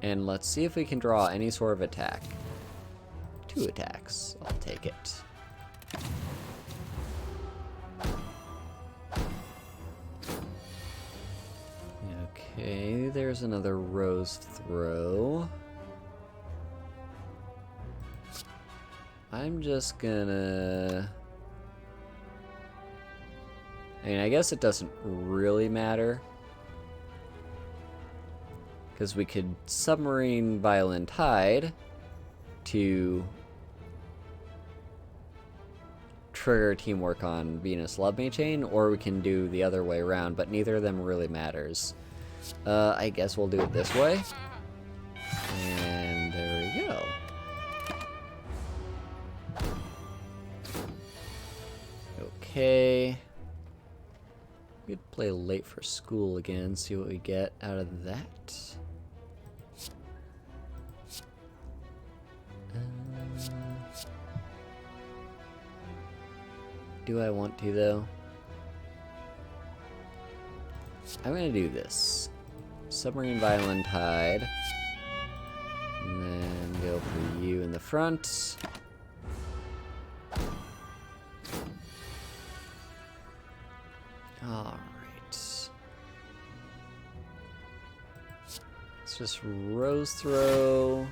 And let's see if we can draw any sort of attack. 2 attacks. I'll take it. Okay, there's another Rose Throw. I'm just gonna... I mean, I guess it doesn't really matter. Because we could Submarine Violent Tide to trigger teamwork on Venus Love Me Chain, or we can do the other way around, but neither of them really matters. I guess we'll do it this way. And there we go. Okay. We could play Late for School again, see what we get out of that. Do I want to, though? I'm gonna do this. Submarine Violent Tide. And then go for you in the front. Alright. Let's just Rose Throw.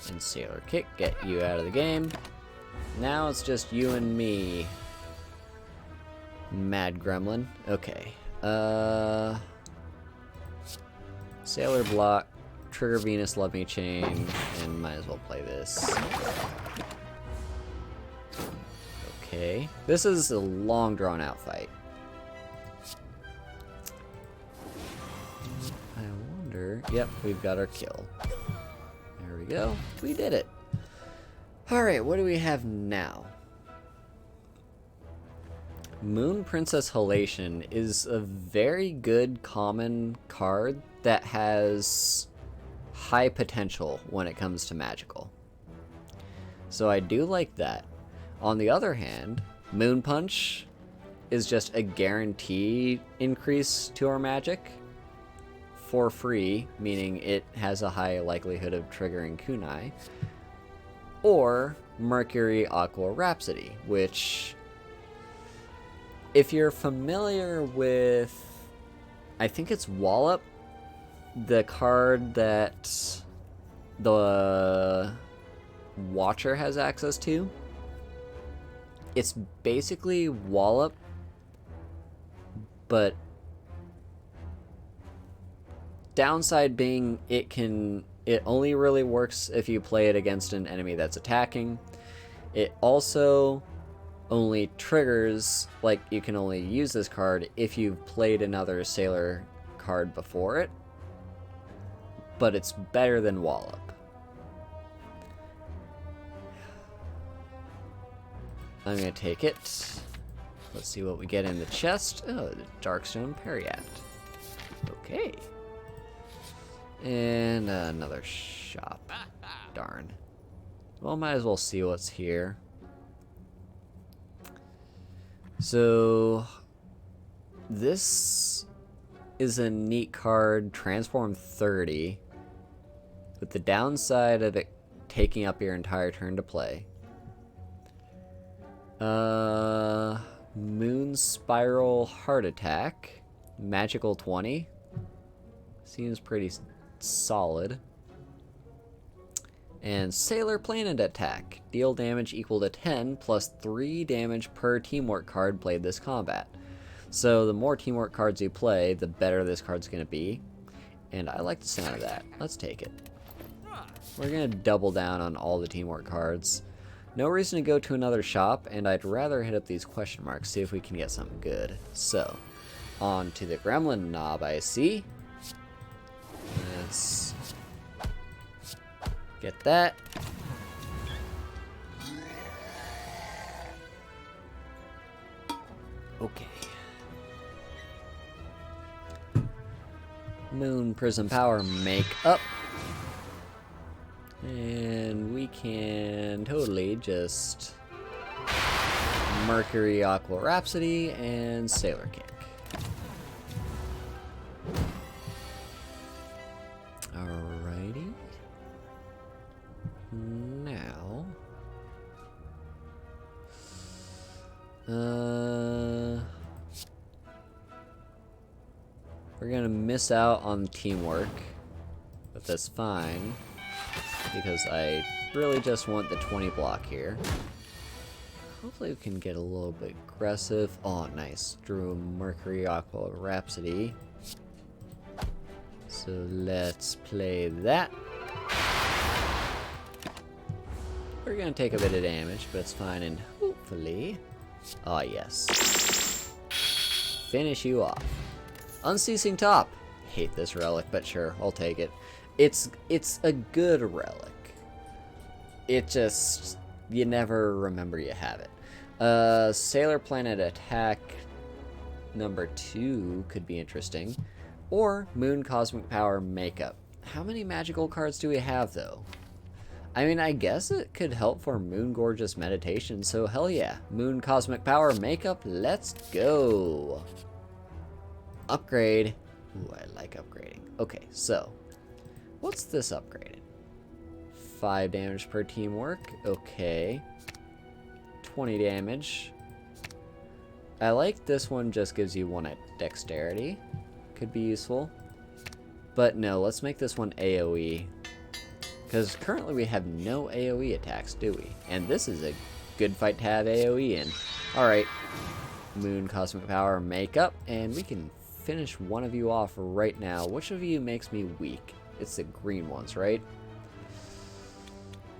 And Sailor Kick, get you out of the game. Now it's just you and me. Mad Gremlin. Okay. Sailor Block, trigger Venus Love Me Chain, and might as well play this. Okay. This is a long drawn out fight. I wonder... Yep, we've got our kill. There we go. We did it. Alright, what do we have now? Moon Princess Halation is a very good common card that has high potential when it comes to magical. So I do like that. On the other hand, Moon Punch is just a guaranteed increase to our magic for free, meaning it has a high likelihood of triggering kunai. Or Mercury Aqua Rhapsody, which... if you're familiar with, I think it's Wallop, the card that the Watcher has access to, it's basically Wallop, but downside being it only really works if you play it against an enemy that's attacking. It also only triggers, like, you can only use this card if you've played another Sailor card before it, but it's better than Wallop. I'm gonna take it. Let's see what we get in the chest. Oh, the Darkstone Periapt. Okay. And another shop. Darn. Well, might as well see what's here. So, this is a neat card, Transform 30, with the downside of it taking up your entire turn to play. Moon Spiral Heart Attack, Magical 20. Seems pretty solid. And Sailor Planet Attack. Deal damage equal to 10 plus 3 damage per teamwork card played this combat. So the more teamwork cards you play, the better this card's going to be. And I like the sound of that. Let's take it. We're going to double down on all the teamwork cards. No reason to go to another shop, and I'd rather hit up these question marks, see if we can get something good. So, on to the Gremlin knob, I see. Let's get that. Okay. Moon Prism Power make up. And we can totally just Mercury Aqua Rhapsody and Sailor Kick. Alrighty. Now, we're gonna miss out on teamwork, but that's fine. Because I really just want the 20 block here. Hopefully we can get a little bit aggressive. Oh, nice. Drew Mercury Aqua Rhapsody. So let's play that. We're going to take a bit of damage, but it's fine. And hopefully... Oh, yes. Finish you off. Unceasing Top. Hate this relic, but sure, I'll take it. It's a good relic. It just, you never remember you have it. Sailor Planet Attack number 2 could be interesting. Or Moon Cosmic Power Makeup. How many magical cards do we have, though? I mean, I guess it could help for Moon Gorgeous Meditation, so hell yeah. Moon Cosmic Power Makeup, let's go. Upgrade. Ooh, I like upgrading. Okay, so... what's this upgraded? 5 damage per teamwork. Okay. 20 damage. I like this one, just gives you 1 at dexterity. Could be useful. But no, let's make this one AoE. Because currently we have no AoE attacks, do we? And this is a good fight to have AoE in. Alright. Moon Cosmic Power Makeup. And we can finish one of you off right now. Which of you makes me weak? It's the green ones, right?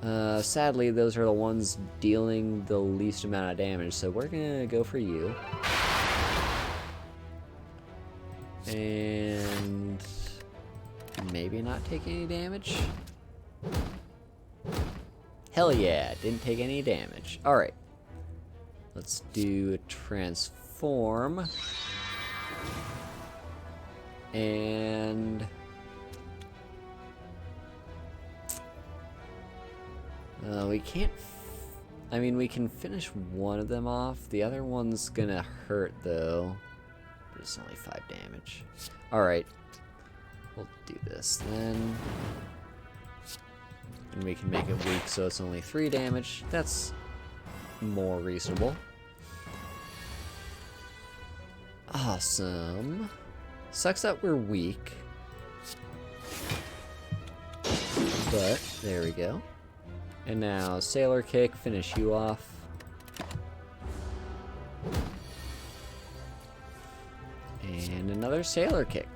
Sadly, those are the ones dealing the least amount of damage, so we're gonna go for you. And... maybe not take any damage? Hell yeah, didn't take any damage. Alright. Let's do a transform. And... we can't... I mean, we can finish one of them off. The other one's gonna hurt, though. But it's only 5 damage. Alright. We'll do this, then. And we can make it weak, so it's only 3 damage. That's more reasonable. Awesome. Sucks that we're weak. But, there we go. And now, Sailor Kick, finish you off. And another Sailor Kick.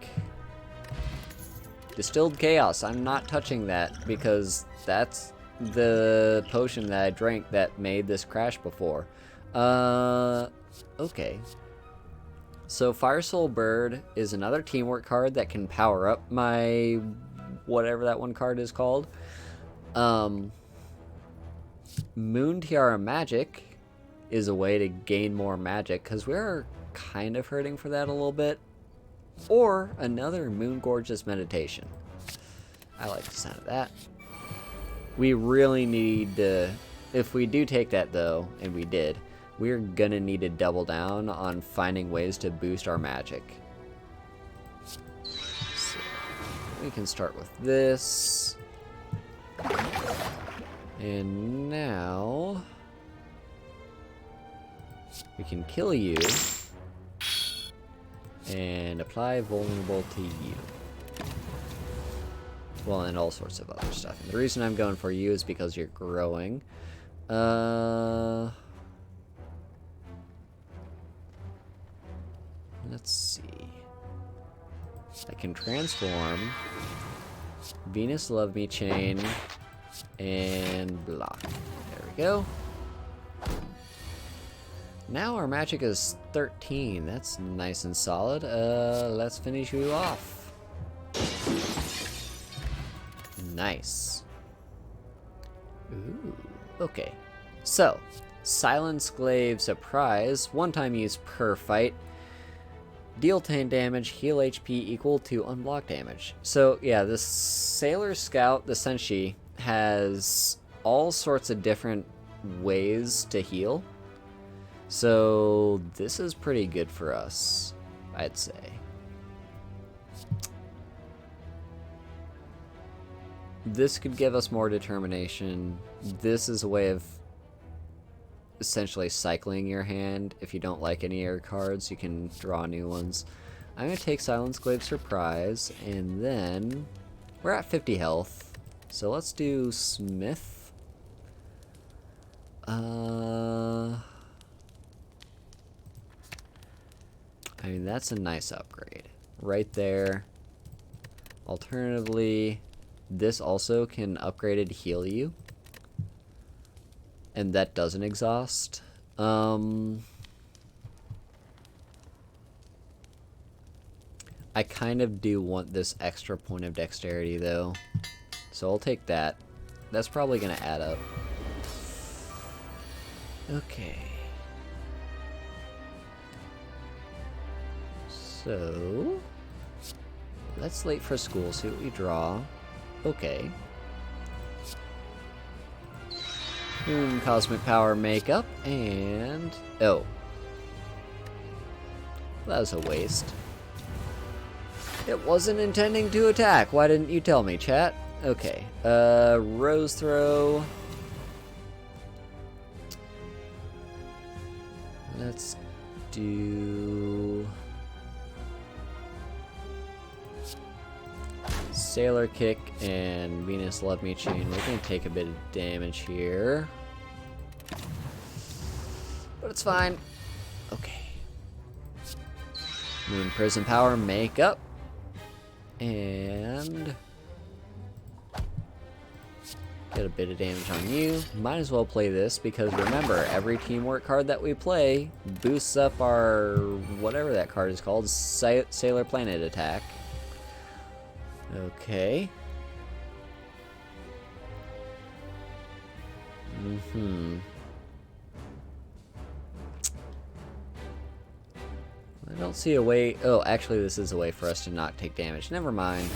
Distilled Chaos, I'm not touching that because that's the potion that I drank that made this crash before. Okay. So Fire Soul Bird is another teamwork card that can power up my whatever that one card is called. Moon Tiara Magic is a way to gain more magic, because we're kind of hurting for that a little bit. Or another Moon Gorgeous Meditation. I like the sound of that. We really need to... If we do take that, though, and we did, we're gonna need to double down on finding ways to boost our magic. So, we can start with this. And now... we can kill you. And apply vulnerable to you. Well, and all sorts of other stuff. And the reason I'm going for you is because you're growing. Let's see. I can transform. Venus Love Me Chain. And block. There we go. Now our magic is 13. That's nice and solid. Let's finish you off. Nice. Ooh. Okay. So, Silence Glaive Surprise. One time use per fight. Deal 10 damage, heal HP equal to unblock damage. So, yeah, this Sailor Scout, the Senshi, has all sorts of different ways to heal. So, this is pretty good for us, I'd say. This could give us more determination. This is a way of essentially cycling your hand. If you don't like any of your cards, you can draw new ones. I'm going to take Silence Glaive Surprise, and then we're at 50 health. So let's do Smith. I mean, that's a nice upgrade. Right there. Alternatively, this also can upgraded heal you. And that doesn't exhaust. I kind of do want this extra point of dexterity, though. So I'll take that. That's probably going to add up. Okay. So, let's late for school, see what we draw. Okay. Cosmic Power Makeup, and... oh. That was a waste. It wasn't intending to attack. Why didn't you tell me, chat? Okay. Rose Throw. Let's do... Sailor Kick and Venus Love Me Chain. We're going to take a bit of damage here. But it's fine. Okay. Moon Prism Power Makeup. And... get a bit of damage on you. Might as well play this because remember, every teamwork card that we play boosts up our... whatever that card is called. Sailor Planet attack. Okay. I don't see a way... oh, actually this is a way for us to not take damage. Never mind.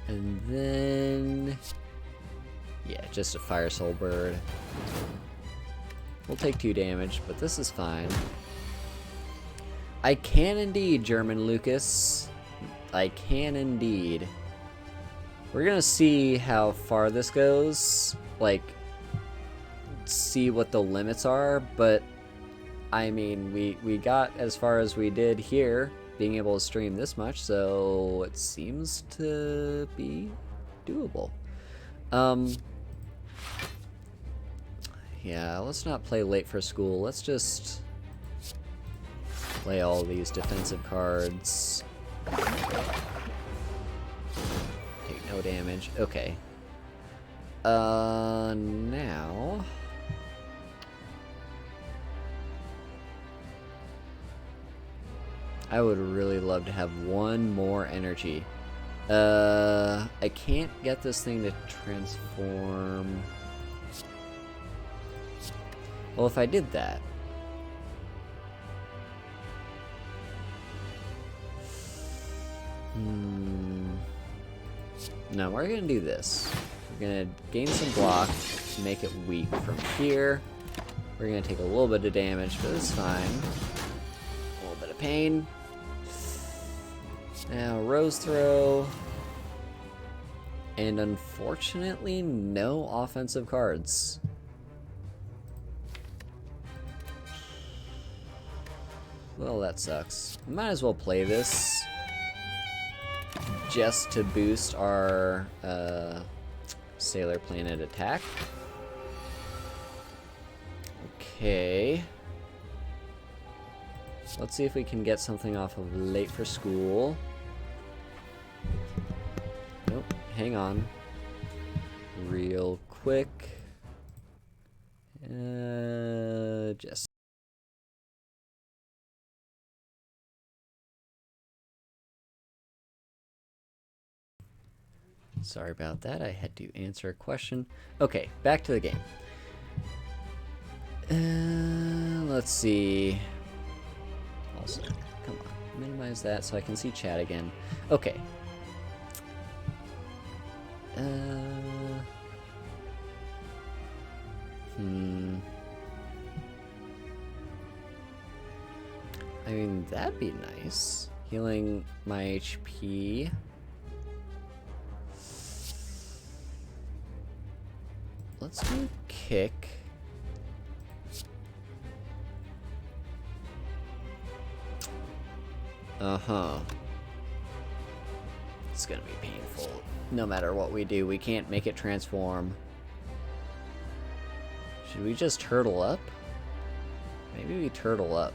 And then... yeah, just a Fire Soul Bird. We'll take 2 damage, but this is fine. I can indeed, German Lucas. I can indeed. We're gonna see how far this goes. Like, see what the limits are, but I mean, we got as far as we did here, being able to stream this much, so it seems to be doable. Yeah, let's not play late for school. Let's just play all these defensive cards. Take no damage. Okay. Now... I would really love to have one more energy. I can't get this thing to transform... well, if I did that... No, we're gonna do this. We're gonna gain some block, make it weak from here. We're gonna take a little bit of damage, but it's fine. A little bit of pain. Now, Rose Throw. And unfortunately, no offensive cards. Well, that sucks. Might as well play this just to boost our Sailor Planet attack. Okay. Let's see if we can get something off of Late for School. Nope, hang on. Real quick. Just. Sorry about that, I had to answer a question. Okay, back to the game. Let's see. Also, come on, minimize that so I can see chat again. Okay. I mean, that'd be nice. Healing my HP. Let's do kick. It's gonna be painful. No matter what we do, we can't make it transform. Should we just turtle up? Maybe we turtle up.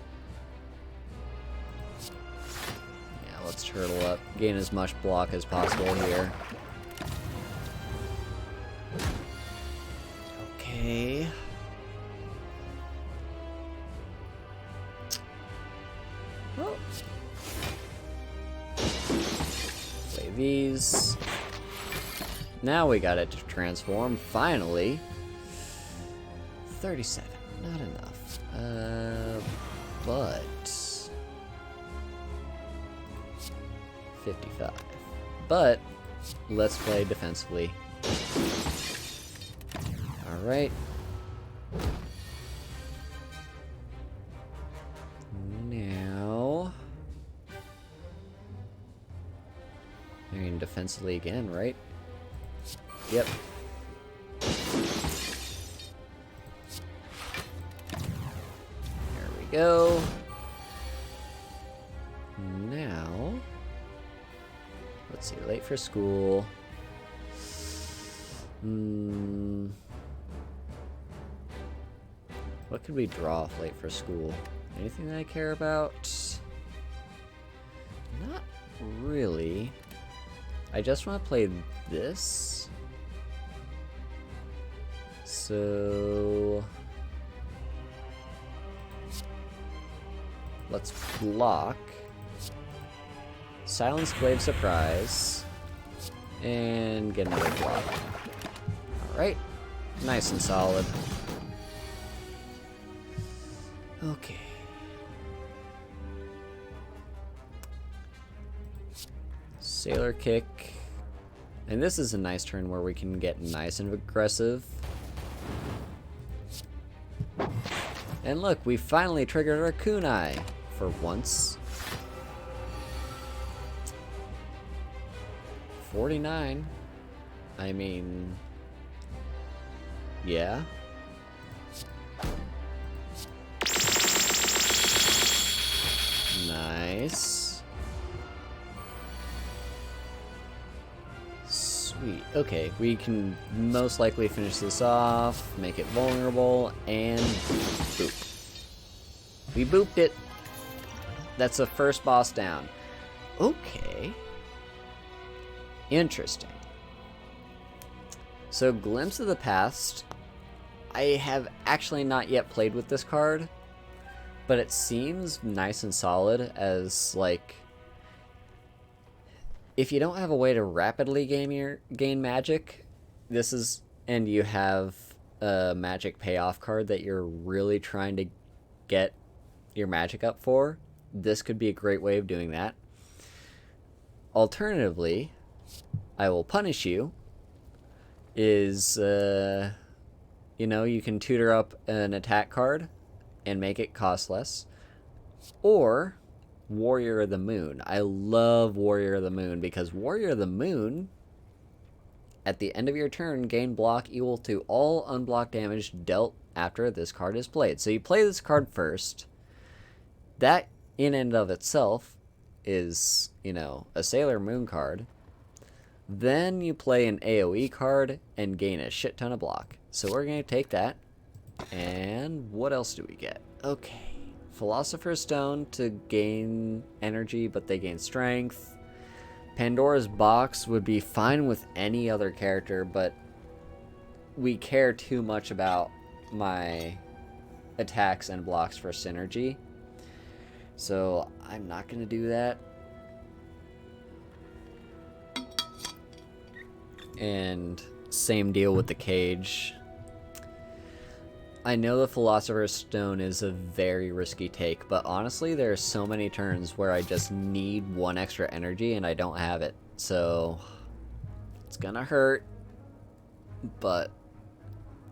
Yeah, let's turtle up. Gain as much block as possible here. Okay. Oh. Play these. Now we got it to transform, finally. 37, not enough. But 55. But let's play defensively. Alright. Now I mean defensively again, right? Yep. There we go. Now let's see, Late for School. What could we draw off Late for School? Anything that I care about? Not really. I just want to play this. So let's block. Silence Glaive Surprise. And get another block. Alright. Nice and solid. Okay. Sailor Kick. And this is a nice turn where we can get nice and aggressive. And look, we finally triggered our kunai for once. 49. I mean, yeah. Nice. Sweet. Okay, we can most likely finish this off, make it vulnerable, and boop. We booped it. That's the first boss down. Okay. Interesting. So, Glimpse of the Past. I have actually not yet played with this card, but it seems nice and solid as, like, if you don't have a way to rapidly gain magic, this is, and you have a magic payoff card that you're really trying to get your magic up for, this could be a great way of doing that. Alternatively, I will punish you is, you know, you can tutor up an attack card and make it cost less. Or Warrior of the Moon. I love Warrior of the Moon because Warrior of the Moon, at the end of your turn, gain block equal to all unblocked damage dealt after this card is played. So you play this card first. That, in and of itself, is, you know, a Sailor Moon card. Then you play an AoE card and gain a shit ton of block. So we're going to take that. And what else do we get? Okay. Philosopher's Stone to gain energy, but they gain strength. Pandora's Box would be fine with any other character, but we care too much about my attacks and blocks for synergy. So I'm not going to do that. And same deal with the cage. I know the Philosopher's Stone is a very risky take, but honestly, there are so many turns where I just need one extra energy and I don't have it. So it's gonna hurt, but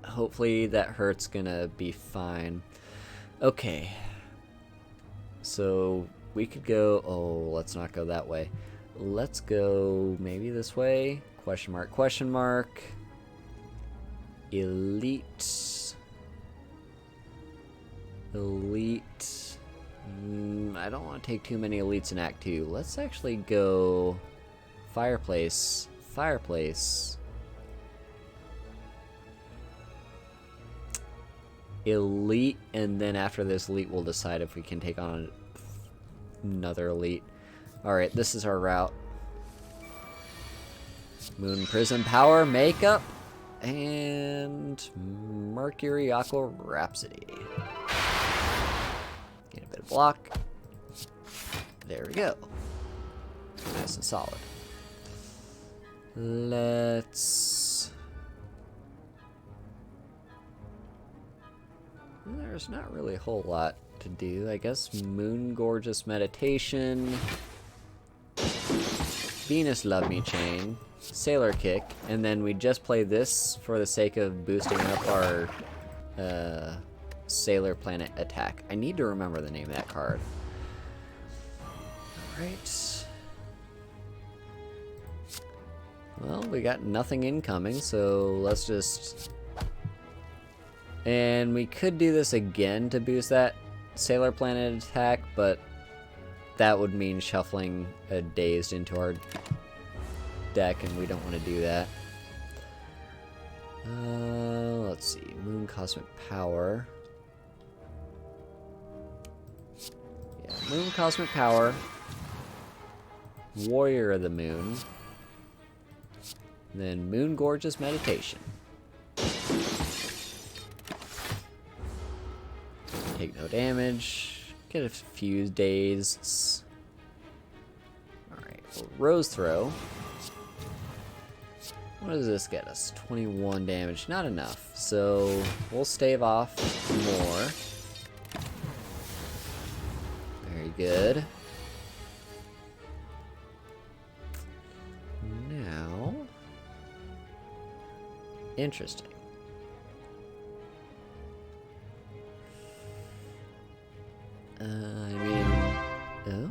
hopefully that hurt's gonna be fine. Okay. So we could go, oh, let's not go that way. Let's go maybe this way. Question mark, question mark. Elite. Elite. I don't want to take too many elites in Act 2. Let's actually go Fireplace. Fireplace. Elite, and then after this elite, we'll decide if we can take on another elite. Alright, this is our route. Moon Prism Power, Makeup, and Mercury Aqua Rhapsody. Get a bit of block. There we go. Nice and solid. Let's... There's not really a whole lot to do. I guess Moon Gorgeous Meditation, Venus Love Me Chain, Sailor Kick, and then we just play this for the sake of boosting up our Sailor Planet attack. I need to remember the name of that card. Alright. Well, we got nothing incoming, so let's just... And we could do this again to boost that Sailor Planet attack, but that would mean shuffling a Dazed into our deck, and we don't want to do that. Let's see. Moon Cosmic Power. Yeah, Moon Cosmic Power. Warrior of the Moon. Then Moon Gorgeous Meditation. Take no damage. Get a few dazed. Alright, well, Rose Throw. What does this get us? 21 damage. Not enough. So we'll stave off more. Very good. Now... Interesting. Oh?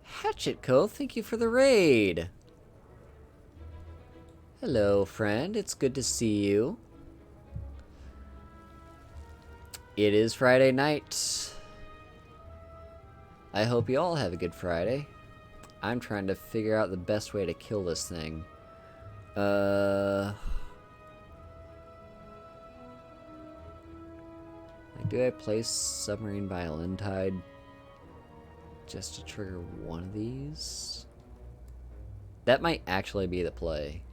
Hatchet Co., thank you for the raid! Hello, friend. It's good to see you. It is Friday night. I hope you all have a good Friday. I'm trying to figure out the best way to kill this thing. Do I place Submarine Violin Tide just to trigger one of these? That might actually be the play.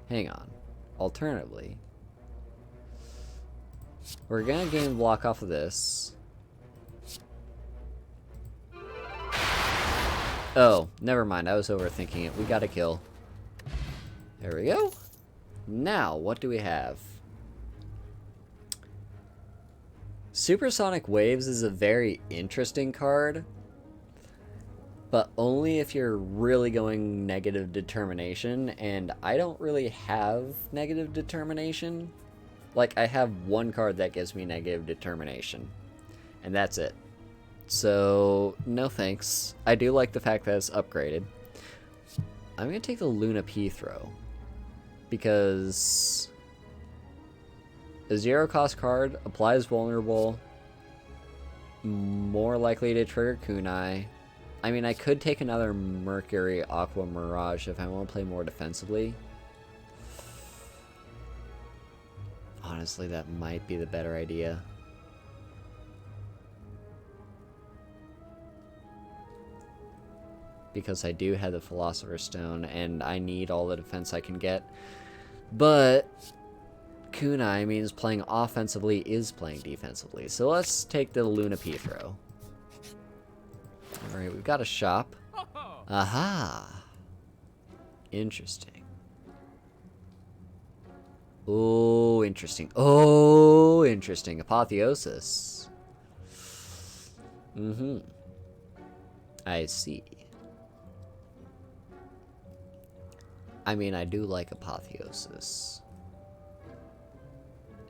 Hang on. Alternatively, we're gonna gain block off of this. Oh, never mind. I was overthinking it. We got a kill. There we go. Now, what do we have? Supersonic Waves is a very interesting card. but only if you're really going negative determination, and I don't really have negative determination. Like, I have one card that gives me negative determination, and that's it. So, no thanks. I do like the fact that it's upgraded. I'm going to take the Luna P throw, because a 0-cost card applies vulnerable, more likely to trigger kunai. I mean, I could take another Mercury Aqua Mirage if I want to play more defensively. Honestly, that might be the better idea. Because I do have the Philosopher's Stone, and I need all the defense I can get. But kunai means playing offensively is playing defensively. So let's take the Luna P throw. Alright, we've got a shop. Aha! Interesting. Oh, interesting. Oh, interesting. Apotheosis. Mm-hmm. I see. I mean, I do like Apotheosis.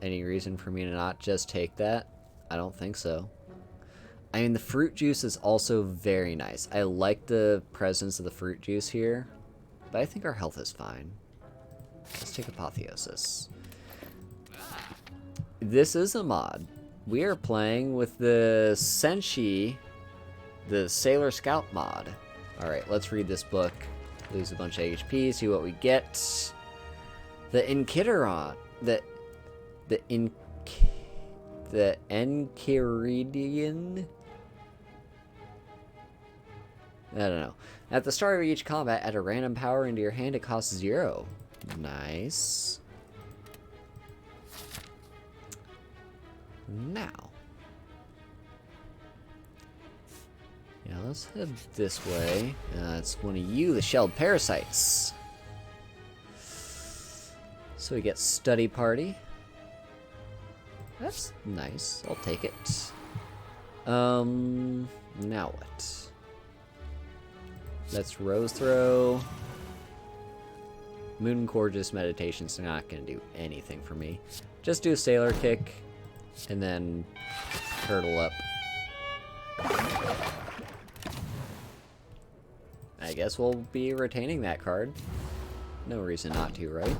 Any reason for me to not just take that? I don't think so. I mean, the fruit juice is also very nice. I like the presence of the fruit juice here, but I think our health is fine. Let's take Apotheosis. This is a mod. We are playing with the Senshi, the Sailor Scout mod. Alright, let's read this book. Lose a bunch of HP, see what we get. The Enchiridion. The Enchiridion? I don't know. At the start of each combat, add a random power into your hand. It costs 0. Nice. Now. Yeah, let's head this way. It's one of you, the shelled parasites. So we get study party. That's nice. I'll take it. Now what? Let's Rose Throw. Moon Gorgeous Meditation's not going to do anything for me. Just do Sailor Kick, and then Turtle up. I guess we'll be retaining that card. No reason not to, right?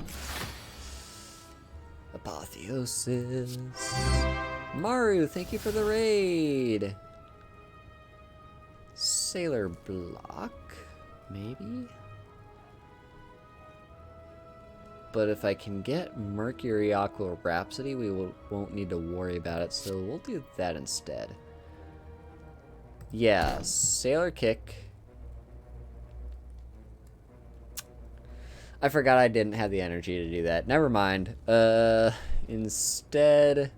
Apotheosis. Maru, thank you for the raid. Sailor Block, maybe? But if I can get Mercury Aqua Rhapsody, we won't need to worry about it, so we'll do that instead. Yeah, Sailor Kick. I forgot I didn't have the energy to do that. Never mind. Instead,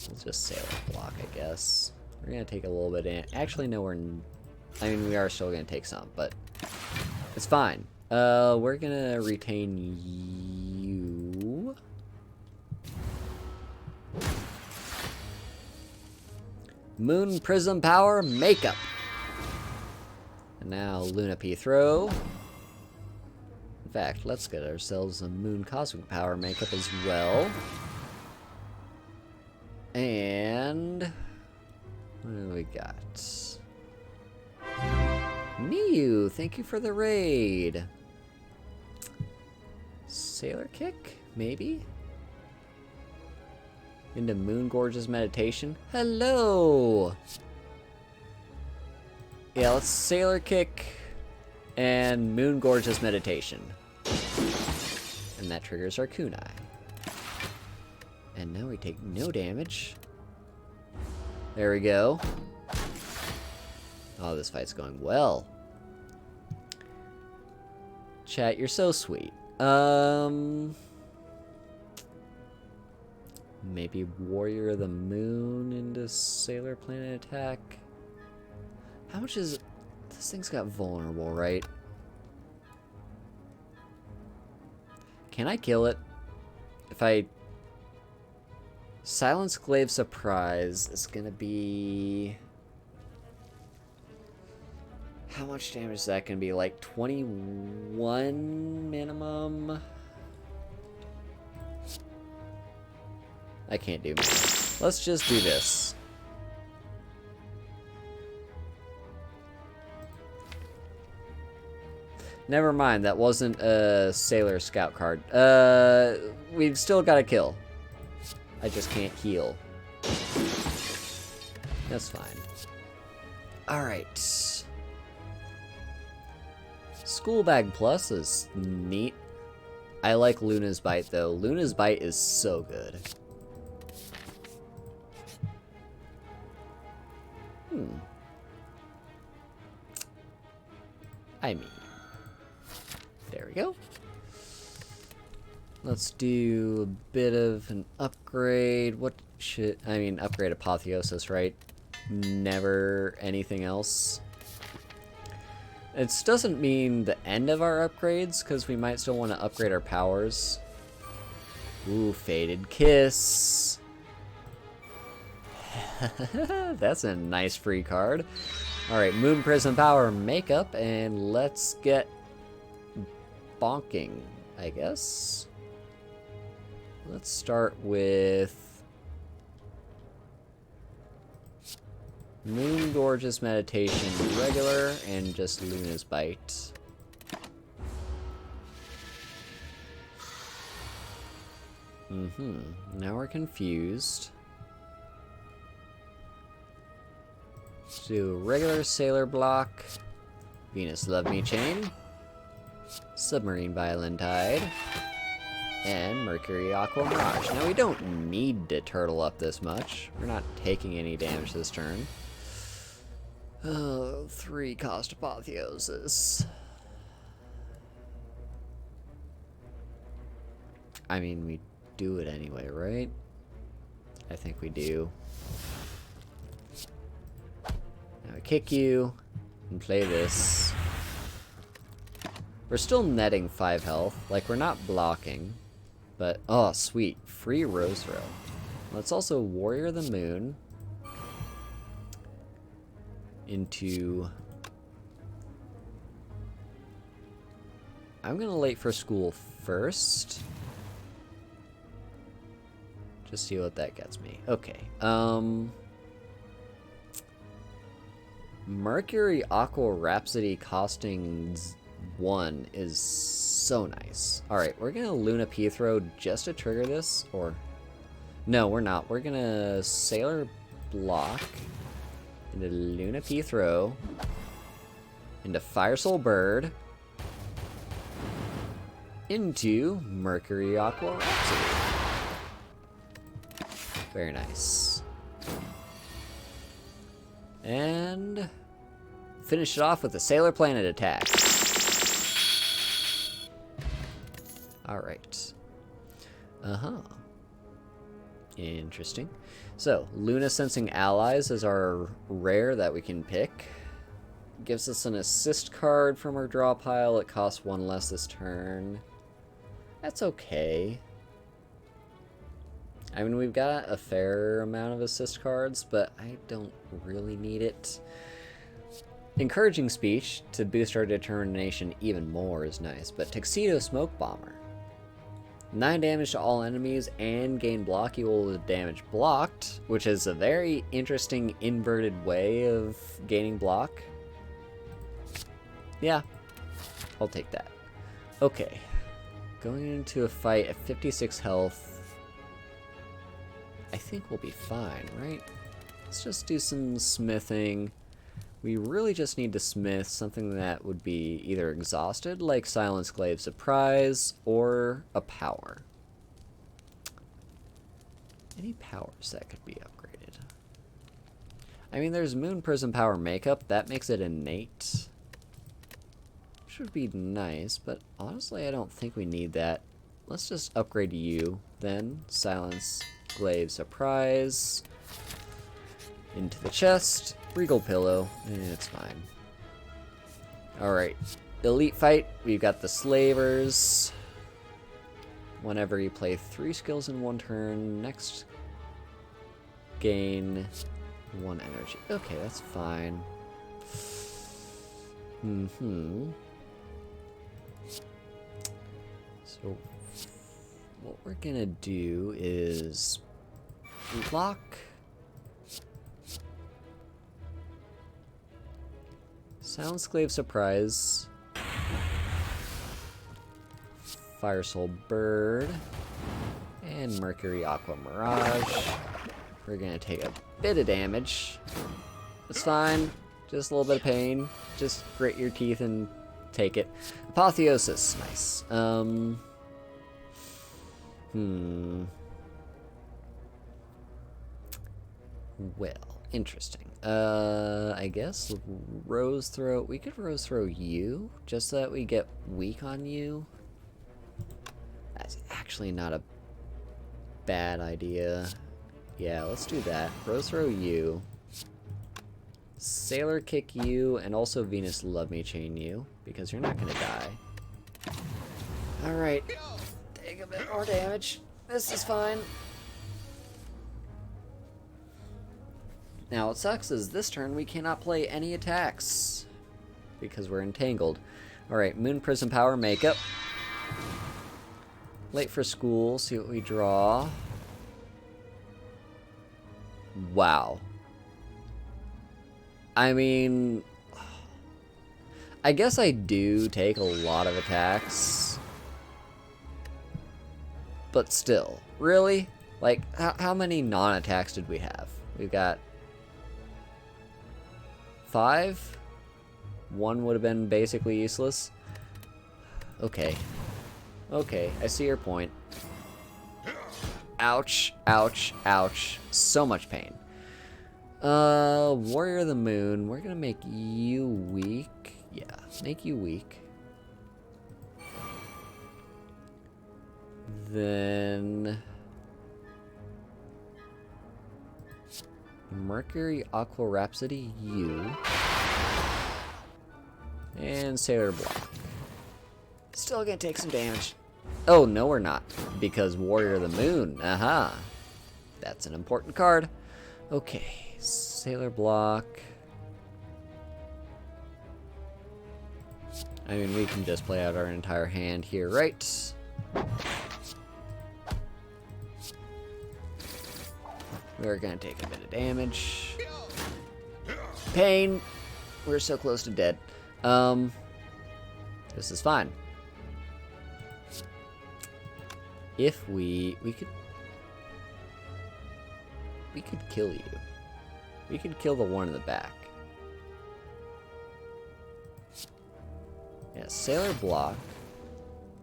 we'll just Sailor Block, I guess. We're gonna take a little bit in. Actually, no, I mean, we are still gonna take some, but it's fine. We're gonna retain you. Moon Prism Power Makeup. And now Luna P throw. In fact, let's get ourselves a Moon Cosmic Power Makeup as well. And what do we got? Miyu, thank you for the raid. Sailor Kick, maybe? Into Moon Gorgeous Meditation. Hello! Yeah, let's Sailor Kick and Moon Gorgeous Meditation. And that triggers our kunai. And now we take no damage. There we go. Oh, this fight's going well. Chat, you're so sweet. Maybe Warrior of the Moon into Sailor Planet attack. How much is... This thing's got vulnerable, right? Can I kill it? If I... Silence Glaive Surprise is gonna be... How much damage is that going to be? Like 21 minimum? I can't do math. Let's just do this. Never mind, that wasn't a Sailor Scout card. We've still got to kill. I just can't heal. That's fine. Alright. School Bag Plus is neat. I like Luna's Bite, though. Luna's Bite is so good. I mean... There we go. Let's do a bit of an upgrade. What should... I mean, upgrade Apotheosis, right? Never anything else. It doesn't mean the end of our upgrades, because we might still want to upgrade our powers. Ooh, Faded Kiss. That's a nice free card. Alright, Moon Prism Power Makeup, and let's get bonking, I guess. Let's start with Moon Gorgeous Meditation regular and just Luna's Bite. Now we're confused. Let's do regular Sailor Block, Venus Love Me Chain, Submarine Violin Tide, and Mercury Aqua Mirage. Now we don't need to turtle up this much. We're not taking any damage this turn. Oh, 3 cost Apotheosis. I mean, we do it anyway, right? I think we do. Now we kick you and play this. We're still netting 5 health. Like, we're not blocking. But, oh, sweet. Free Rose Throw. Let's also Warrior the Moon into... I'm gonna late for school first. Just see what that gets me. Okay. Mercury Aqua Rhapsody costing 1 is so nice. Alright, we're gonna Luna P throw just to trigger this, or... No, we're not. We're gonna Sailor Block into Luna P throw into Fire Soul Bird into Mercury Aqua Rhapsody. Very nice. And finish it off with a Sailor Planet attack. Alright. Interesting. So, Luna Sensing Allies is our rare that we can pick. Gives us an assist card from our draw pile. It costs 1 less this turn. That's okay. I mean, we've got a fair amount of assist cards, but I don't really need it. Encouraging Speech to boost our determination even more is nice, but Tuxedo Smoke Bomber. 9 damage to all enemies and gain block equal to damage blocked, which is a very interesting inverted way of gaining block. Yeah, I'll take that. Okay, going into a fight at 56 health. I think we'll be fine, right? Let's just do some smithing. We really just need to smith something that would be either exhausted, like Silence Glaive Surprise, or a power. Any powers that could be upgraded? I mean, there's Moon Prism Power Makeup. That makes it innate. Which would be nice, but honestly, I don't think we need that. Let's just upgrade you, then. Silence Glaive Surprise. Into the chest. Regal Pillow. And it's fine. Alright. Elite Fight. We've got the Slavers. Whenever you play 3 skills in 1 turn, next gain 1 energy. Okay, that's fine. Mm-hmm. So, what we're gonna do is block. Soundsclave Surprise. Fire Soul Bird. And Mercury Aqua Mirage. We're gonna take a bit of damage. It's fine. Just a little bit of pain. Just grit your teeth and take it. Apotheosis. Nice. Well, interesting. I guess Rose Throw. We could Rose Throw you, just so that we get weak on you. That's actually not a bad idea. Yeah, let's do that. Rose Throw you. Sailor Kick you, and also Venus Love Me Chain you, because you're not gonna die. Alright. Take a bit more damage. This is fine. Now, what sucks is this turn we cannot play any attacks, because we're entangled. Alright, Moon Prism Power Makeup. Late for school, see what we draw. Wow. I mean, I guess I do take a lot of attacks. But still, really? Like, how many non-attacks did we have? We've got 5? 1 would have been basically useless. Okay. Okay, I see your point. Ouch, ouch, ouch. So much pain. Warrior of the Moon. We're gonna make you weak. Yeah, make you weak. Then Mercury Aqua Rhapsody, you. And Sailor Block. Still gonna take some damage. Oh, no we're not. Because Warrior of the Moon. Aha. That's an important card. Okay. Sailor Block. I mean, we can just play out our entire hand here, right? We're gonna take a bit of damage. Pain. We're so close to dead. This is fine. If we could kill you. We could kill the one in the back. Yeah, Sailor Block.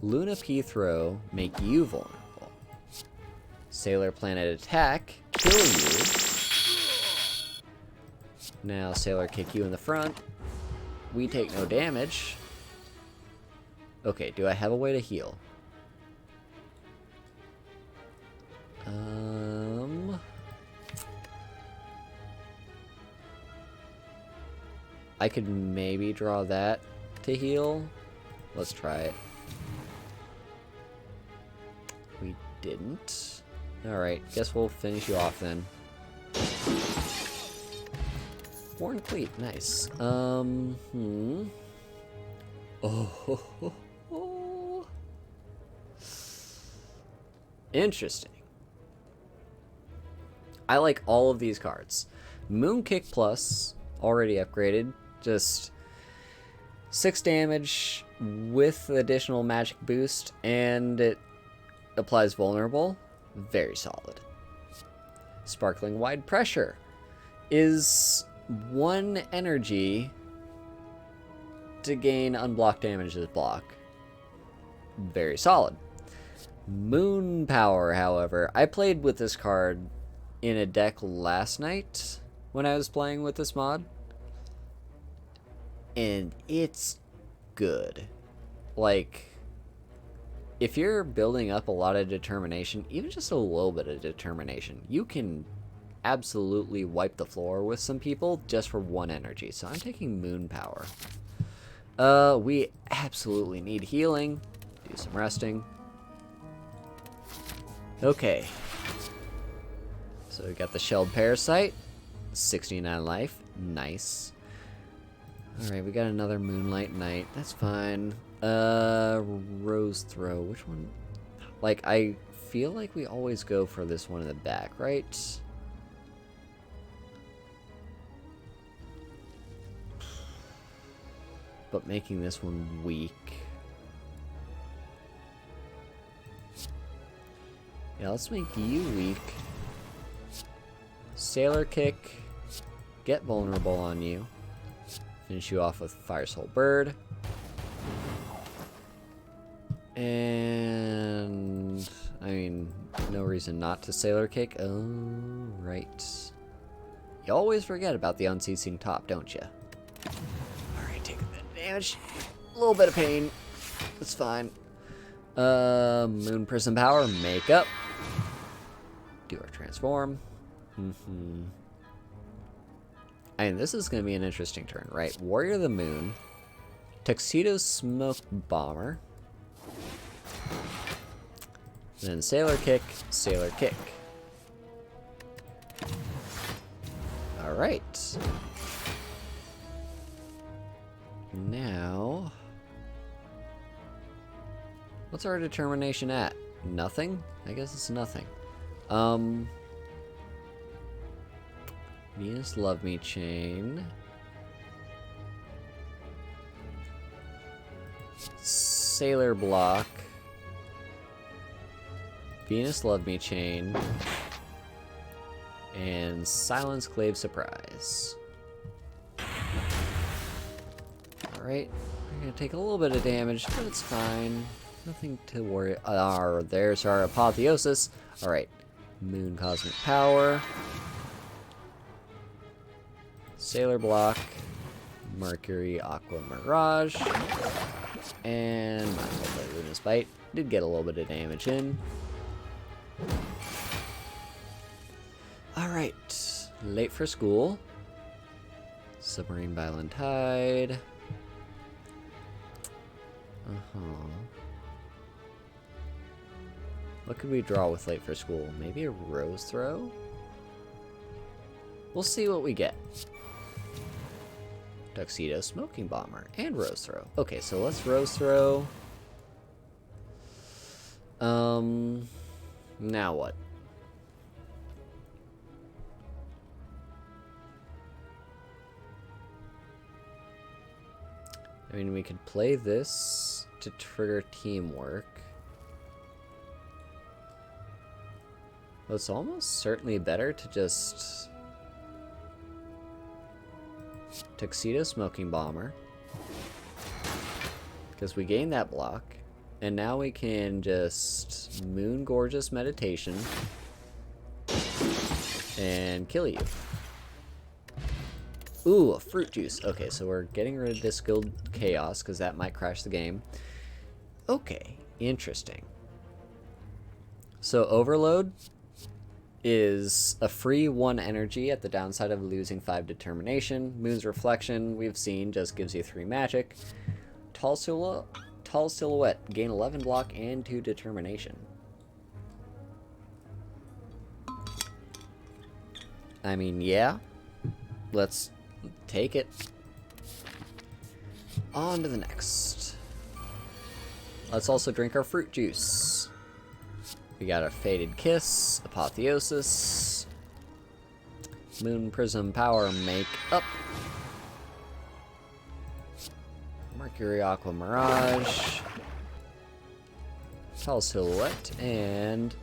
Luna P Throw, make you vulnerable. Sailor Planet Attack, killing you. Now Sailor Kick you in the front. We take no damage. Okay, do I have a way to heal? I could maybe draw that to heal. Let's try it. We didn't. Alright, guess we'll finish you off then. Worn Cleat, nice. Oh. Interesting. I like all of these cards. Moon Kick Plus, already upgraded. Just 6 damage with additional magic boost, and it applies vulnerable. Very solid. Sparkling Wide Pressure is 1 energy to gain unblocked damage as block. Very solid. Moon Power, however, I played with this card in a deck last night when I was playing with this mod, and it's good. Like, if you're building up a lot of determination, even just a little bit of determination, you can absolutely wipe the floor with some people just for 1 energy. So I'm taking Moon Power. We absolutely need healing. Do some resting. Okay. So we got the Shelled Parasite. 69 life. Nice. Alright, we got another Moonlight Knight. That's fine. Rose Throw. Which one? Like, I feel like we always go for this one in the back, right? But making this one weak. Yeah, let's make you weak. Sailor Kick. Get vulnerable on you. Finish you off with Fire Soul Bird. And I mean, no reason not to Sailor Kick. Oh, right. You always forget about the unceasing top, don't you? Alright, take a bit of damage. A little bit of pain. That's fine. Moon Prism Power, make up. Do our transform. I mean, this is going to be an interesting turn, right? Warrior of the Moon. Tuxedo Smoke Bomber. Then Sailor Kick, Sailor Kick. Alright. Now... what's our determination at? Nothing? I guess it's nothing. Venus Love Me Chain. Sailor Block. Venus Love Me Chain. And Silence Clave Surprise. Alright, we're gonna take a little bit of damage, but it's fine. Nothing to worry. There's our Apotheosis. Alright, Moon Cosmic Power. Sailor Block. Mercury Aqua Mirage. And Luna's Bite. Did get a little bit of damage in. Alright, late for school. Submarine Violent Tide. What could we draw with late for school? Maybe a Rose Throw? We'll see what we get. Tuxedo Smoking Bomber and Rose Throw. Okay, so let's Rose Throw. Now what? I mean, we could play this to trigger teamwork. Well, it's almost certainly better to just Tuxedo Smoking Bomber, because we gain that block, and now we can just Moon Gorgeous Meditation and kill you. Ooh, a fruit juice. Okay, so we're getting rid of Distilled Chaos, because that might crash the game. Okay, interesting. So Overload is a free 1 energy at the downside of losing 5 determination. Moon's Reflection, we've seen, just gives you 3 magic. Tall Silhouette, gain 11 block and 2 determination. I mean, yeah. Let's take it. On to the next. Let's also drink our fruit juice. We got a Faded Kiss, Apotheosis, Moon Prism Power Make Up, Mercury Aqua Mirage, Tall Silhouette, and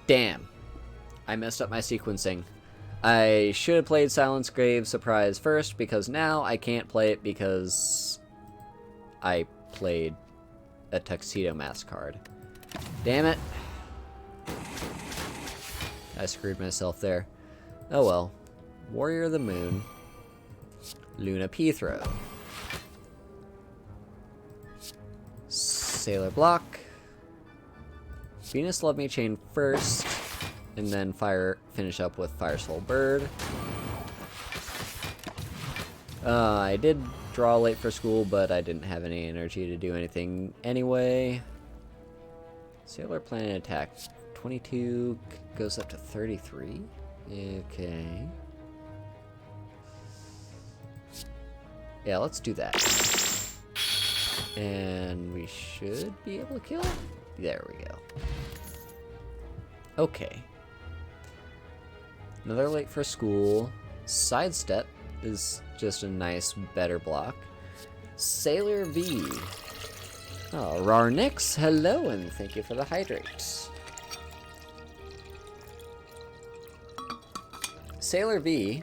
damn, I messed up my sequencing. I should have played Silence Grave Surprise first, because now I can't play it because I played a Tuxedo Mask card. Damn it. I screwed myself there. Oh well. Warrior of the Moon. Luna P-Throw. Sailor Block. Venus Love Me Chain first. And then finish up with Fire Soul Bird. I did draw late for school, but I didn't have any energy to do anything anyway. Sailor Planet Attack. 22 goes up to 33. Okay. Yeah, let's do that. And we should be able to kill it. There we go. Okay. Another late for school. Sidestep is just a nice, better block. Sailor V. Oh, Rarnix, hello, and thank you for the hydrate. Sailor V.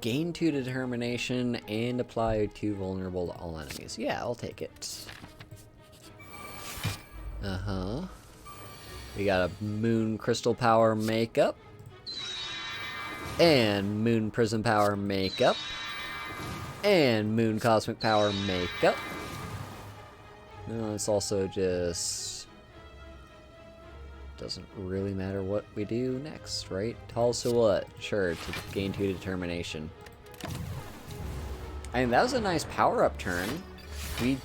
Gain 2 determination and apply 2 vulnerable to all enemies. Yeah, I'll take it. We got a Moon Crystal Power makeup. And Moon Prism Power makeup. And Moon Cosmic Power makeup. No, it's also just... doesn't really matter what we do next, right? Tall Silhouette, sure, to gain 2 determination. I mean, that was a nice power-up turn. We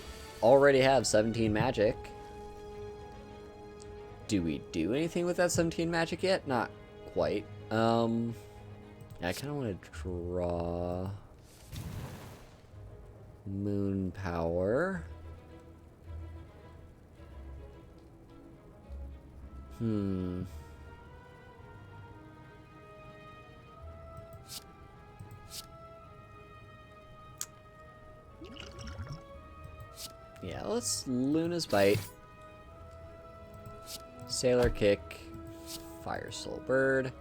already have 17 magic. Do we do anything with that 17 magic yet? Not quite. I kind of want to draw Moon Power. Yeah, let's Luna's Bite. Sailor Kick. Fire Soul Bird.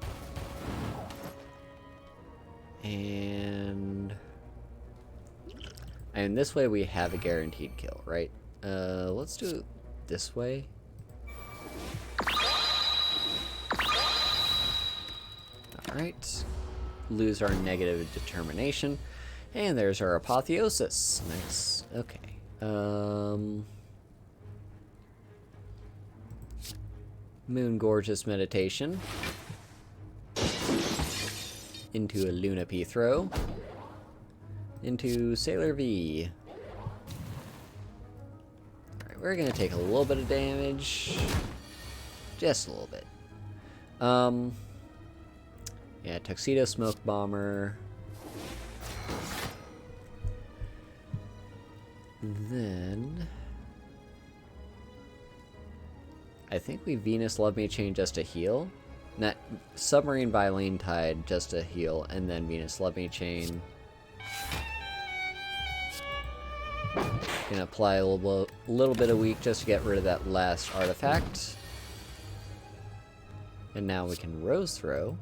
And this way we have a guaranteed kill, right? Let's do it this way. Alright. Lose our negative determination. And there's our apotheosis. Nice. Okay. Moon Gorgeous Meditation. Into a Luna P throw. Into Sailor V. Alright, we're gonna take a little bit of damage. Just a little bit. Yeah, Tuxedo Smoke Bomber. Then I think we Venus Love Me Chain just to heal. Not Submarine Violin Tide just to heal, and then Venus Love Me Chain. Gonna apply a little bit of weak just to get rid of that last artifact. And now we can Rose Throw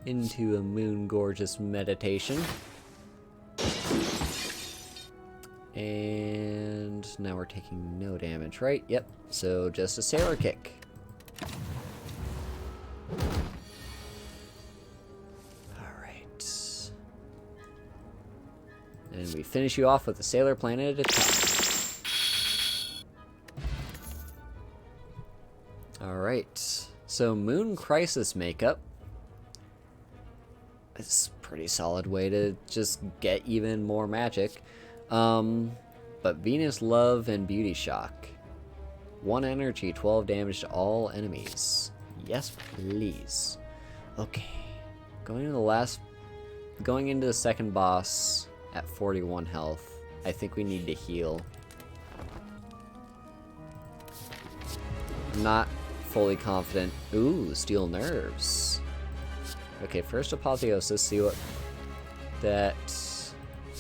into a Moon Gorgeous Meditation. And now we're taking no damage, right? Yep, so just a Sailor Kick. Alright. And we finish you off with a Sailor Planet attack. Alright, so Moon Crisis makeup. It's a pretty solid way to just get even more magic. But Venus Love and Beauty Shock. 1 energy, 12 damage to all enemies. Yes, please. Okay. Going into the second boss at 41 health. I think we need to heal. I'm not fully confident. Ooh, Steel Nerves. Okay, first Apotheosis, see what that...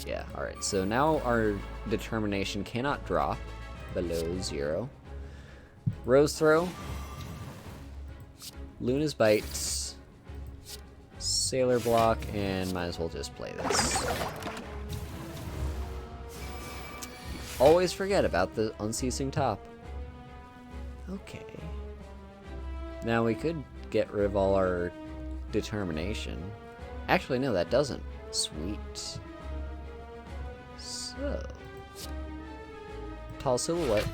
Yeah, alright, so now our determination cannot drop below 0. Rose Throw. Luna's Bites. Sailor Block, and might as well just play this. Always forget about the Unceasing Top. Okay. Now we could get rid of all our determination. Actually, no, that doesn't. Sweet. So, Tall Silhouette,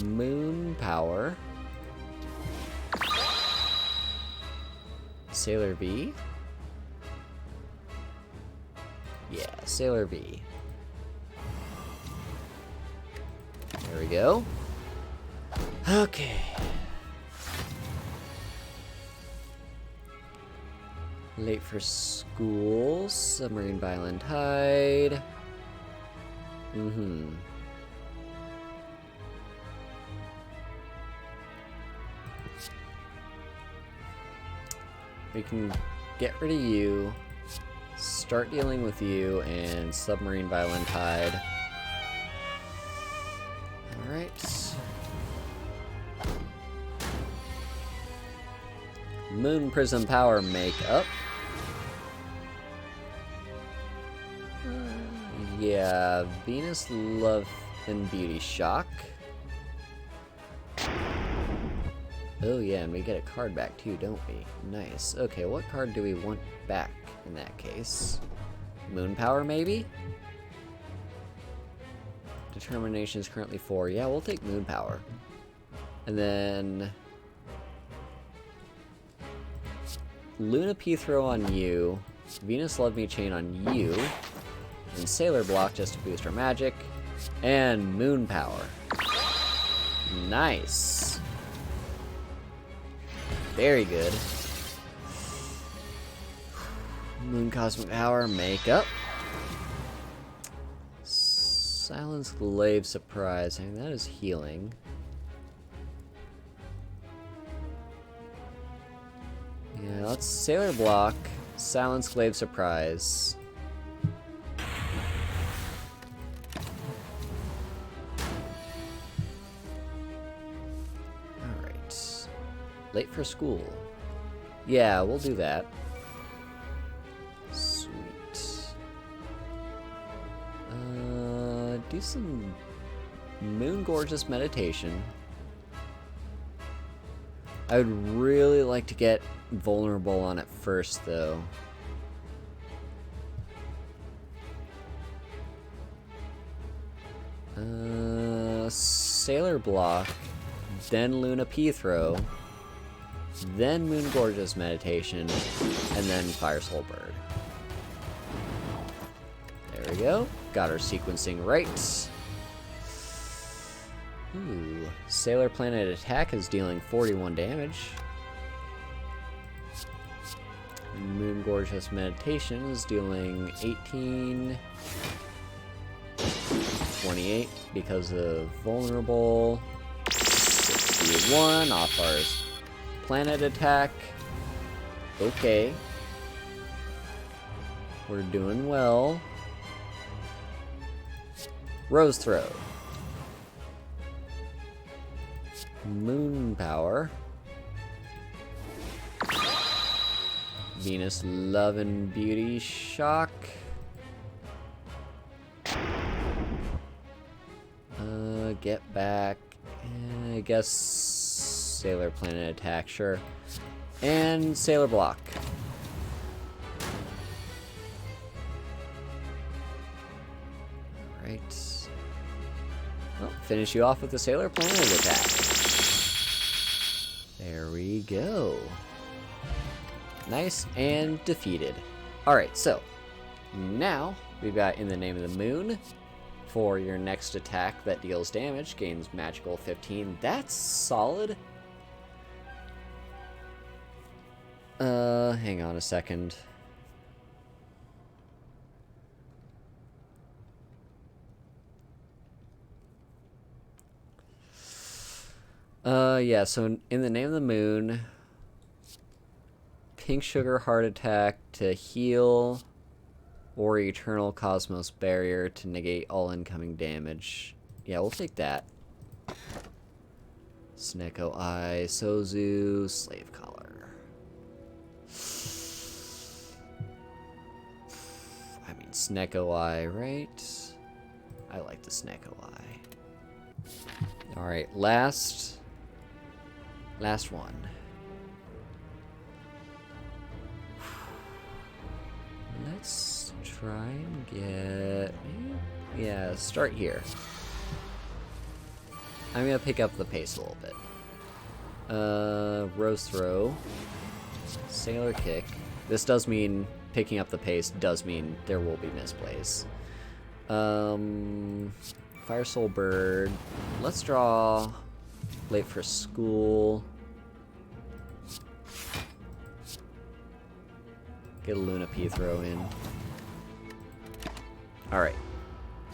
Moon Power, Sailor V. Yeah, Sailor V. There we go. Okay. Late for school. Submarine Violent Tide. Mm-hmm. We can get rid of you, start dealing with you, and Submarine Violent Tide. Alright. Moon Prism Power Makeup. Yeah, Venus Love and Beauty Shock. Oh yeah, and we get a card back too, don't we? Nice. Okay, what card do we want back in that case? Moon Power, maybe? Determination is currently 4. Yeah, we'll take Moon Power. And then... Luna P-Throw on you. Venus Love Me Chain on you. And Sailor Block just to boost our magic. And Moon Power. Nice. Very good. Moon Cosmic Power, Makeup. Silence Glaive Surprise. I mean, that is healing. Yeah, let's Sailor Block. Silence Glaive Surprise. Alright. Late for school. Yeah, we'll do that. Sweet. Do some Moon Gorgeous Meditation. I would really like to get Vulnerable on it first, though. Sailor Block, then Luna P-Throw, then Moon Gorgeous Meditation, and then Fire Soul Bird. There we go. Got our sequencing right. Ooh, Sailor Planet Attack is dealing 41 damage. Moon Gorgeous Meditation is dealing 18, 28 because of Vulnerable, 61 off our Planet Attack. Okay. We're doing well. Rose Throw. Moon Power. Venus Love and Beauty Shock. Get back. I guess Sailor Planet Attack, sure. And Sailor Block. Alright. Well, finish you off with the Sailor Planet Attack. There we go. Nice and defeated. Alright, so now we've got In the Name of the Moon for your next attack that deals damage, gains magical 15. That's solid. Hang on a second. Yeah, so In the Name of the Moon, Pink Sugar Heart Attack to heal, or Eternal Cosmos Barrier to negate all incoming damage. Yeah, we'll take that. Sneko Eye, Sozu, Slave Collar. I mean, Sneko Eye, right? I like the Sneko Eye. Alright, last one. Let's try and get... Yeah, start here. I'm gonna pick up the pace a little bit. Rose Throw. Sailor Kick. This does mean picking up the pace does mean there will be misplays. Fire Soul Bird. Let's draw Late for School. Get a Luna P throw in. Alright.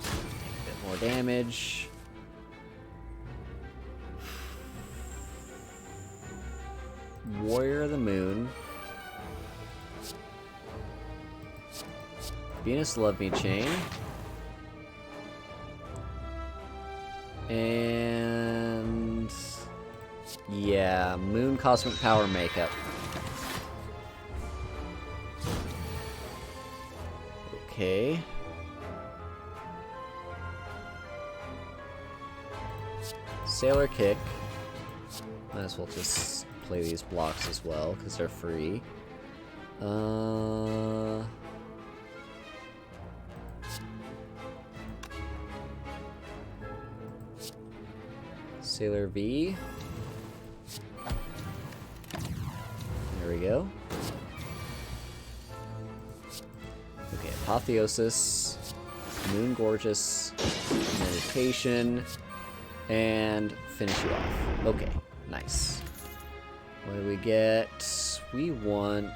Take a bit more damage. Warrior of the Moon. Venus Love Me Chain. And yeah, Moon Cosmic Power Makeup. Okay. Sailor Kick. Might as well just play these blocks as well, because they're free. Sailor V. There we go. Okay, Apotheosis, Moon Gorgeous, Meditation, and finish you off. Okay, nice. What do we get? We want...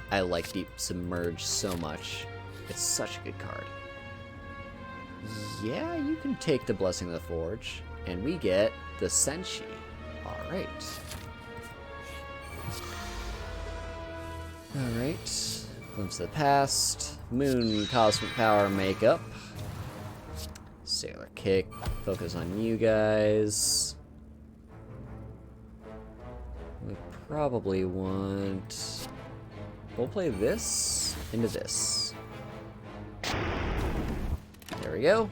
I like Deep Submerge so much. It's such a good card. Yeah, you can take the Blessing of the Forge, and we get the Senshi. Alright. Alright. Glimpse of the Past. Moon Cosmic Power Makeup. Sailor Kick. Focus on you guys. We probably want... We'll play this into this. There we go.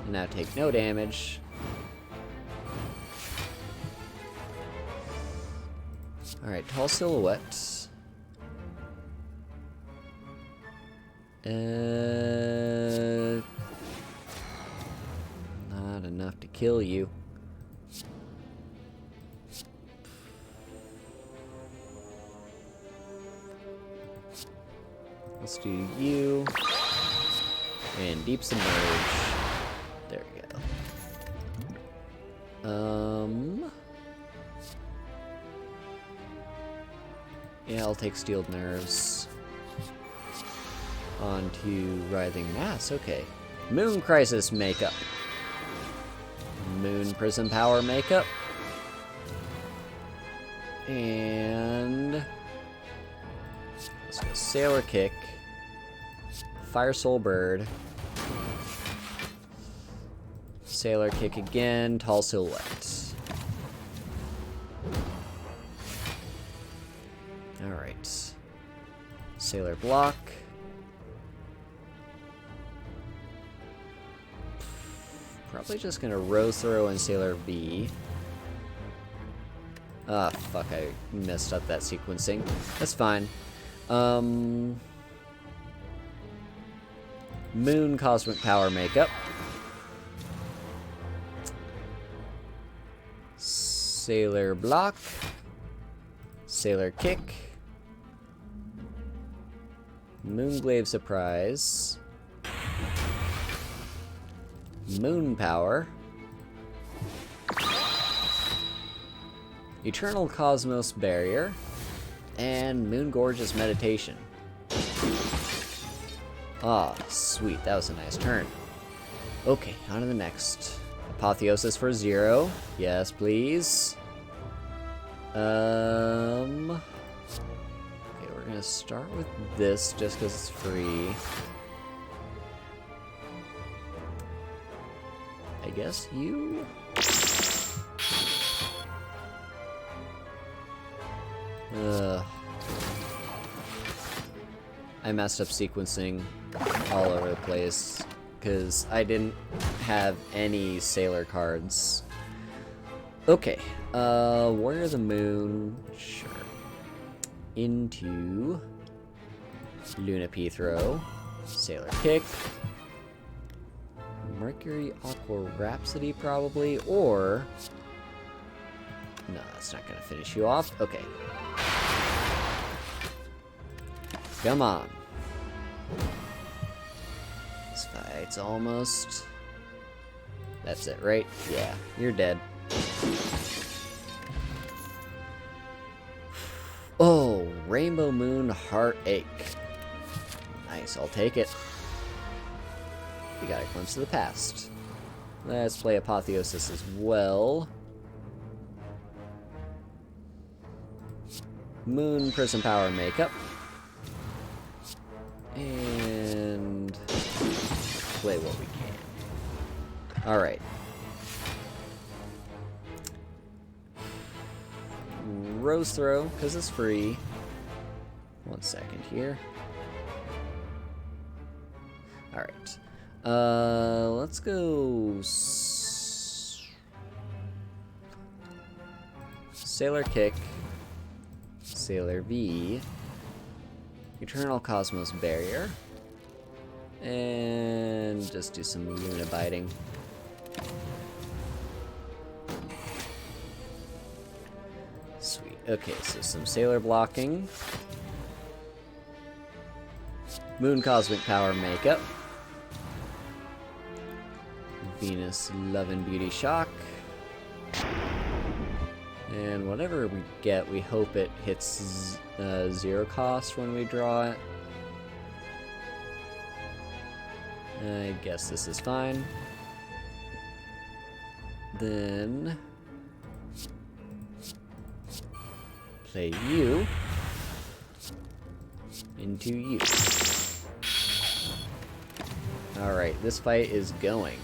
And now take no damage. Alright, Tall Silhouette. Not enough to kill you. Let's do you. And Deep Submerge. There we go. Yeah, I'll take Steeled Nerves. Onto Writhing Mass, okay. Moon Crisis Makeup. Moon Prism Power Makeup. And... let's go Sailor Kick. Fire Soul Bird. Sailor Kick again. Tall Silhouette. Alright. Sailor Block. Probably just gonna Rose Throw and Sailor V. Ah, fuck, I messed up that sequencing. That's fine. Moon Cosmic Power Makeup. Sailor Block. Sailor Kick. Moonglaive Surprise. Moon Power. Eternal Cosmos Barrier. And Moon Gorgeous Meditation. Ah, sweet. That was a nice turn. Okay, on to the next. Apotheosis for 0. Yes, please. Okay, we're gonna start with this just because it's free. I guess you... I messed up sequencing all over the place because I didn't have any Sailor cards. Okay, Warrior of the Moon, sure. Into Luna P Throw, Sailor Kick, Mercury Aqua Rhapsody probably, or... no, that's not gonna finish you off. Okay. Come on. This fight's almost... that's it, right? Yeah, you're dead. Oh, Rainbow Moon Heartache. Nice, I'll take it. We got a glimpse of the past. Let's play Apotheosis as well. Moon Prism Power Makeup. And play what we can. Alright. Rose Throw, because it's free. 1 second here. Alright. Let's go... Sailor Kick. Sailor V. Eternal Cosmos Barrier. And just do some Luna Biting. Sweet. Okay, so some Sailor Blocking. Moon Cosmic Power Makeup. Venus Love and Beauty Shock. And whatever we get, we hope it hits 0 cost when we draw it. I guess this is fine. Then play you into you. Alright, this fight is going.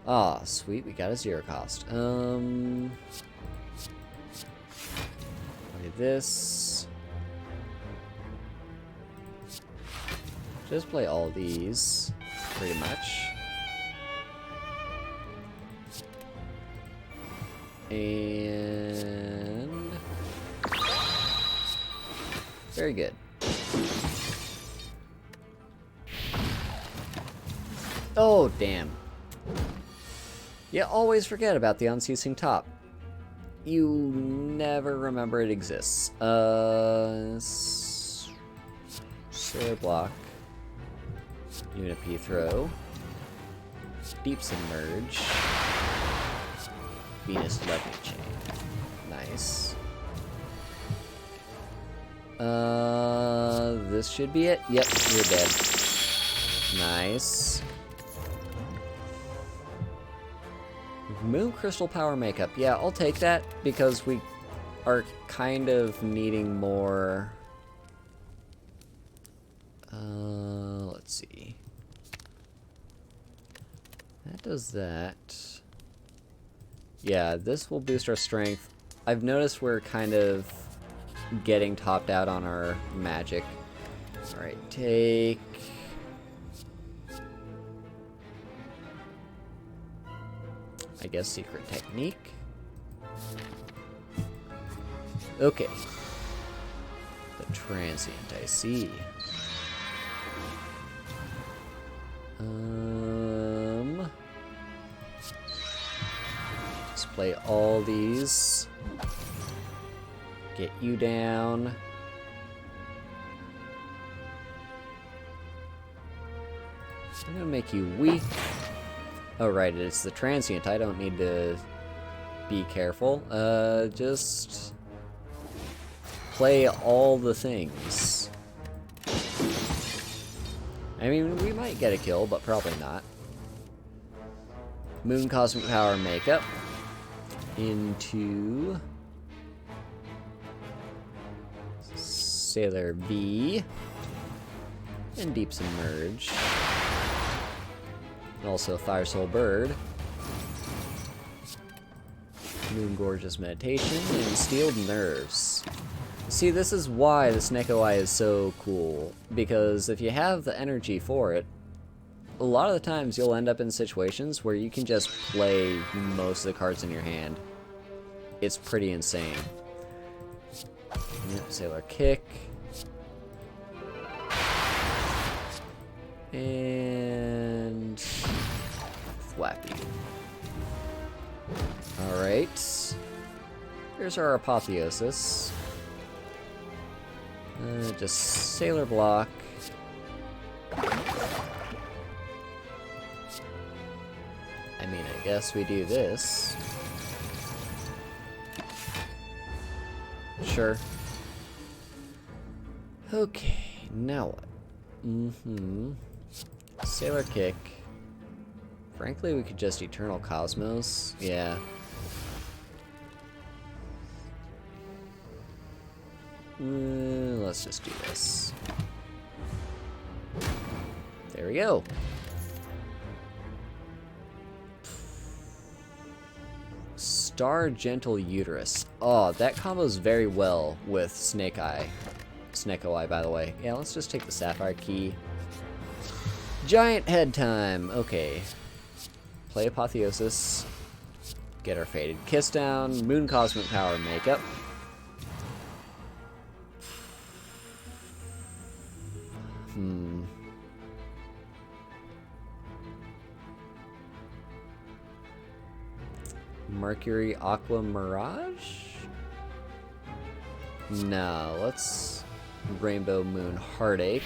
Ah, sweet, we got a 0 cost. Play this. Just play all these, pretty much. And... very good. Oh, damn. You always forget about the unceasing top. You never remember it exists. Sailor Block. Unip Throw. Deep Submerge. Venus Levy Chain. Nice. This should be it. Yep, you're dead. Nice. Moon Crystal Power Makeup. Yeah, I'll take that because we are kind of needing more. Let's see. That does that. Yeah, this will boost our strength. I've noticed we're kind of getting topped out on our magic. Alright, take... I guess Secret Technique. Okay. The Transient, I see. Just play all these. Get you down. I'm gonna make you weak. Oh, right, it's the Transient. I don't need to be careful. Just play all the things. I mean, we might get a kill, but probably not. Moon Cosmic Power Makeup into Sailor V and Deep Submerge. And also Fire Soul Bird. Moon Gorgeous Meditation and Steeled Nerves. See, this is why the Sneko Eye is so cool, because if you have the energy for it, a lot of the times you'll end up in situations where you can just play most of the cards in your hand. It's pretty insane. Yep, Sailor Kick. And... Thwap you. Alright. Here's our Apotheosis. Just Sailor Block. I mean, I guess we do this. Sure. Okay, now what? Sailor Kick. Frankly, we could just Eternal Cosmos. Yeah. Let's just do this. There we go. Star Gentle Uterus. Oh, that combos very well with Snake Eye. Snake Eye, by the way. Yeah, let's just take the Sapphire Key. Giant Head time. Okay. Play Apotheosis. Get our Faded Kiss down. Moon Cosmic Power makeup. Mercury Aqua Mirage? No, let's Rainbow Moon Heartache.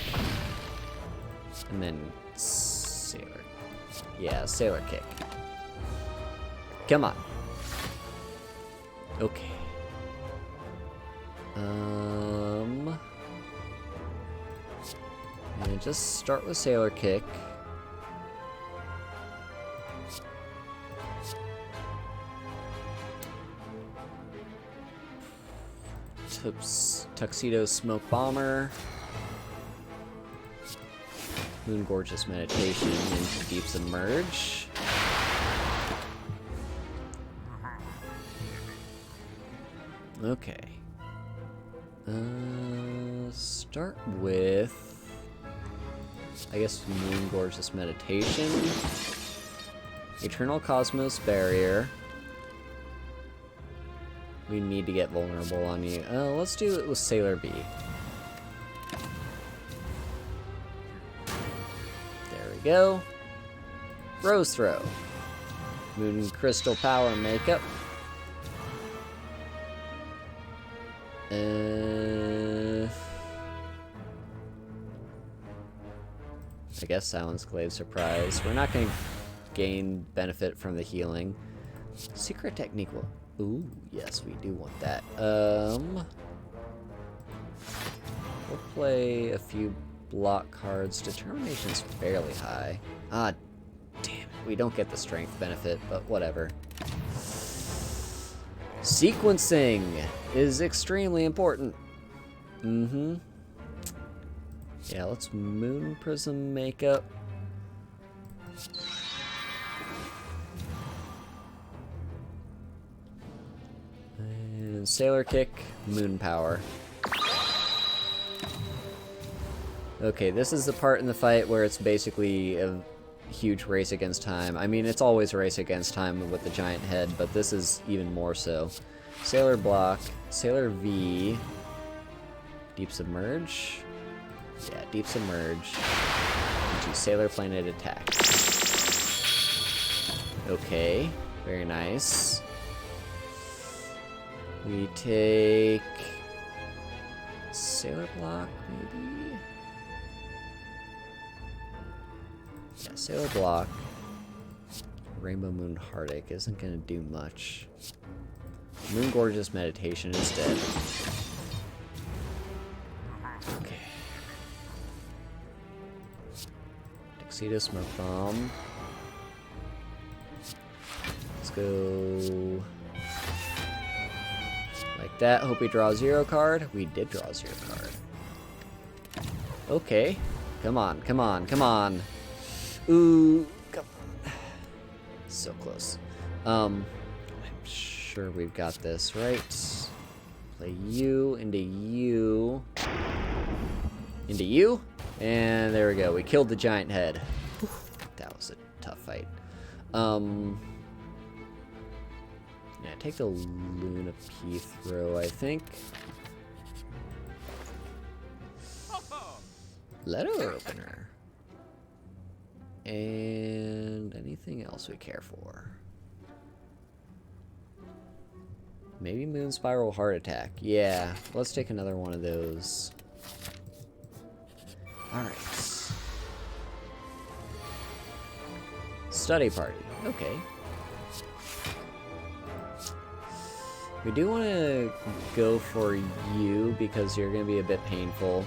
And then Sailor. Yeah, Sailor Kick. Come on. Okay. And just start with Sailor Kick. Tuxedo Smoke Bomber. Moon Gorgeous Meditation into Deep Submerge. Okay. Start with, I guess, Moon Gorgeous Meditation. Eternal Cosmos Barrier. We need to get vulnerable on you. Let's do it with Sailor B. There we go. Rose Throw. Moon Crystal Power Makeup. I guess Silence Glaive Surprise. We're not going to gain benefit from the healing. Secret Technique will... Ooh, yes, we do want that. We'll play a few block cards. Determination's fairly high. Ah, damn it. We don't get the strength benefit, but whatever. Sequencing is extremely important. Yeah, let's Moon Prism Makeup. And Sailor Kick, Moon Power. Okay, this is the part in the fight where it's basically a huge race against time. I mean, it's always a race against time with the giant head, but this is even more so. Sailor Block, Sailor V, Deep Submerge. Yeah, Deep Submerge into Sailor Planet Attack. Okay, very nice. We take Sailor Block, maybe? Yeah, Sailor Block. Rainbow Moon Heartache isn't gonna do much. Moon Gorgeous Meditation instead. Okay. Tuxedo Smoke Bomb. Let's go like that. Hope we draw a 0 card. We did draw a 0 card. Okay. Come on, come on, come on. Ooh, come on. So close. I'm sure we've got this, right? Play you into you. Into you. And there we go. We killed the giant head. Whew, that was a tough fight. Yeah, take the Luna P throw, I think. Letter opener. And anything else we care for? Maybe Moon Spiral Heart Attack. Yeah, let's take another one of those. Alright. Study Party. Okay. We do want to go for you because you're going to be a bit painful.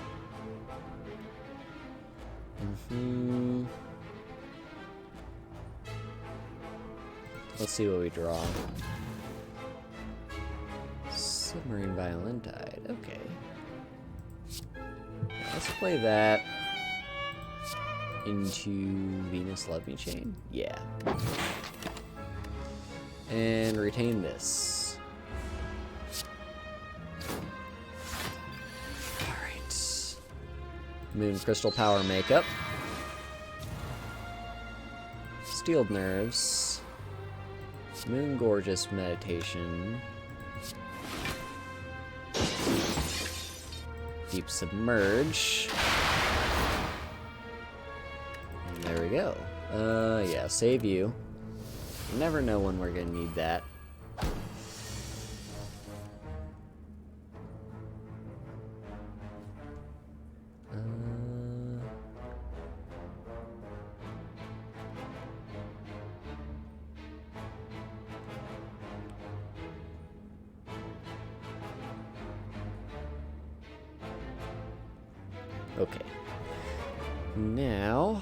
Let's see what we draw. Submarine Violin Tide. Okay. Let's play that into Venus Love Me Chain. Yeah. And retain this. Alright. Moon Crystal Power Makeup. Steeled Nerves. Moon Gorgeous Meditation. Deep Submerge. And there we go. Yeah, save you. You never know when we're gonna need that. Okay. Now,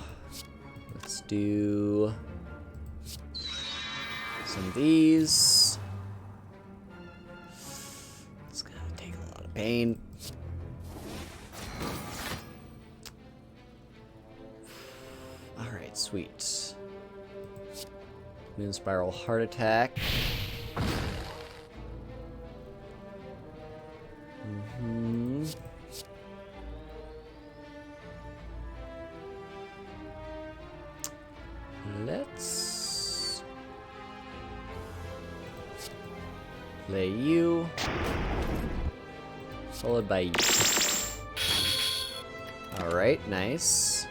let's do some of these. It's gonna take a lot of pain. Alright, sweet. Moon Spiral Heart Attack. Let's play you, followed by you. Alright, nice.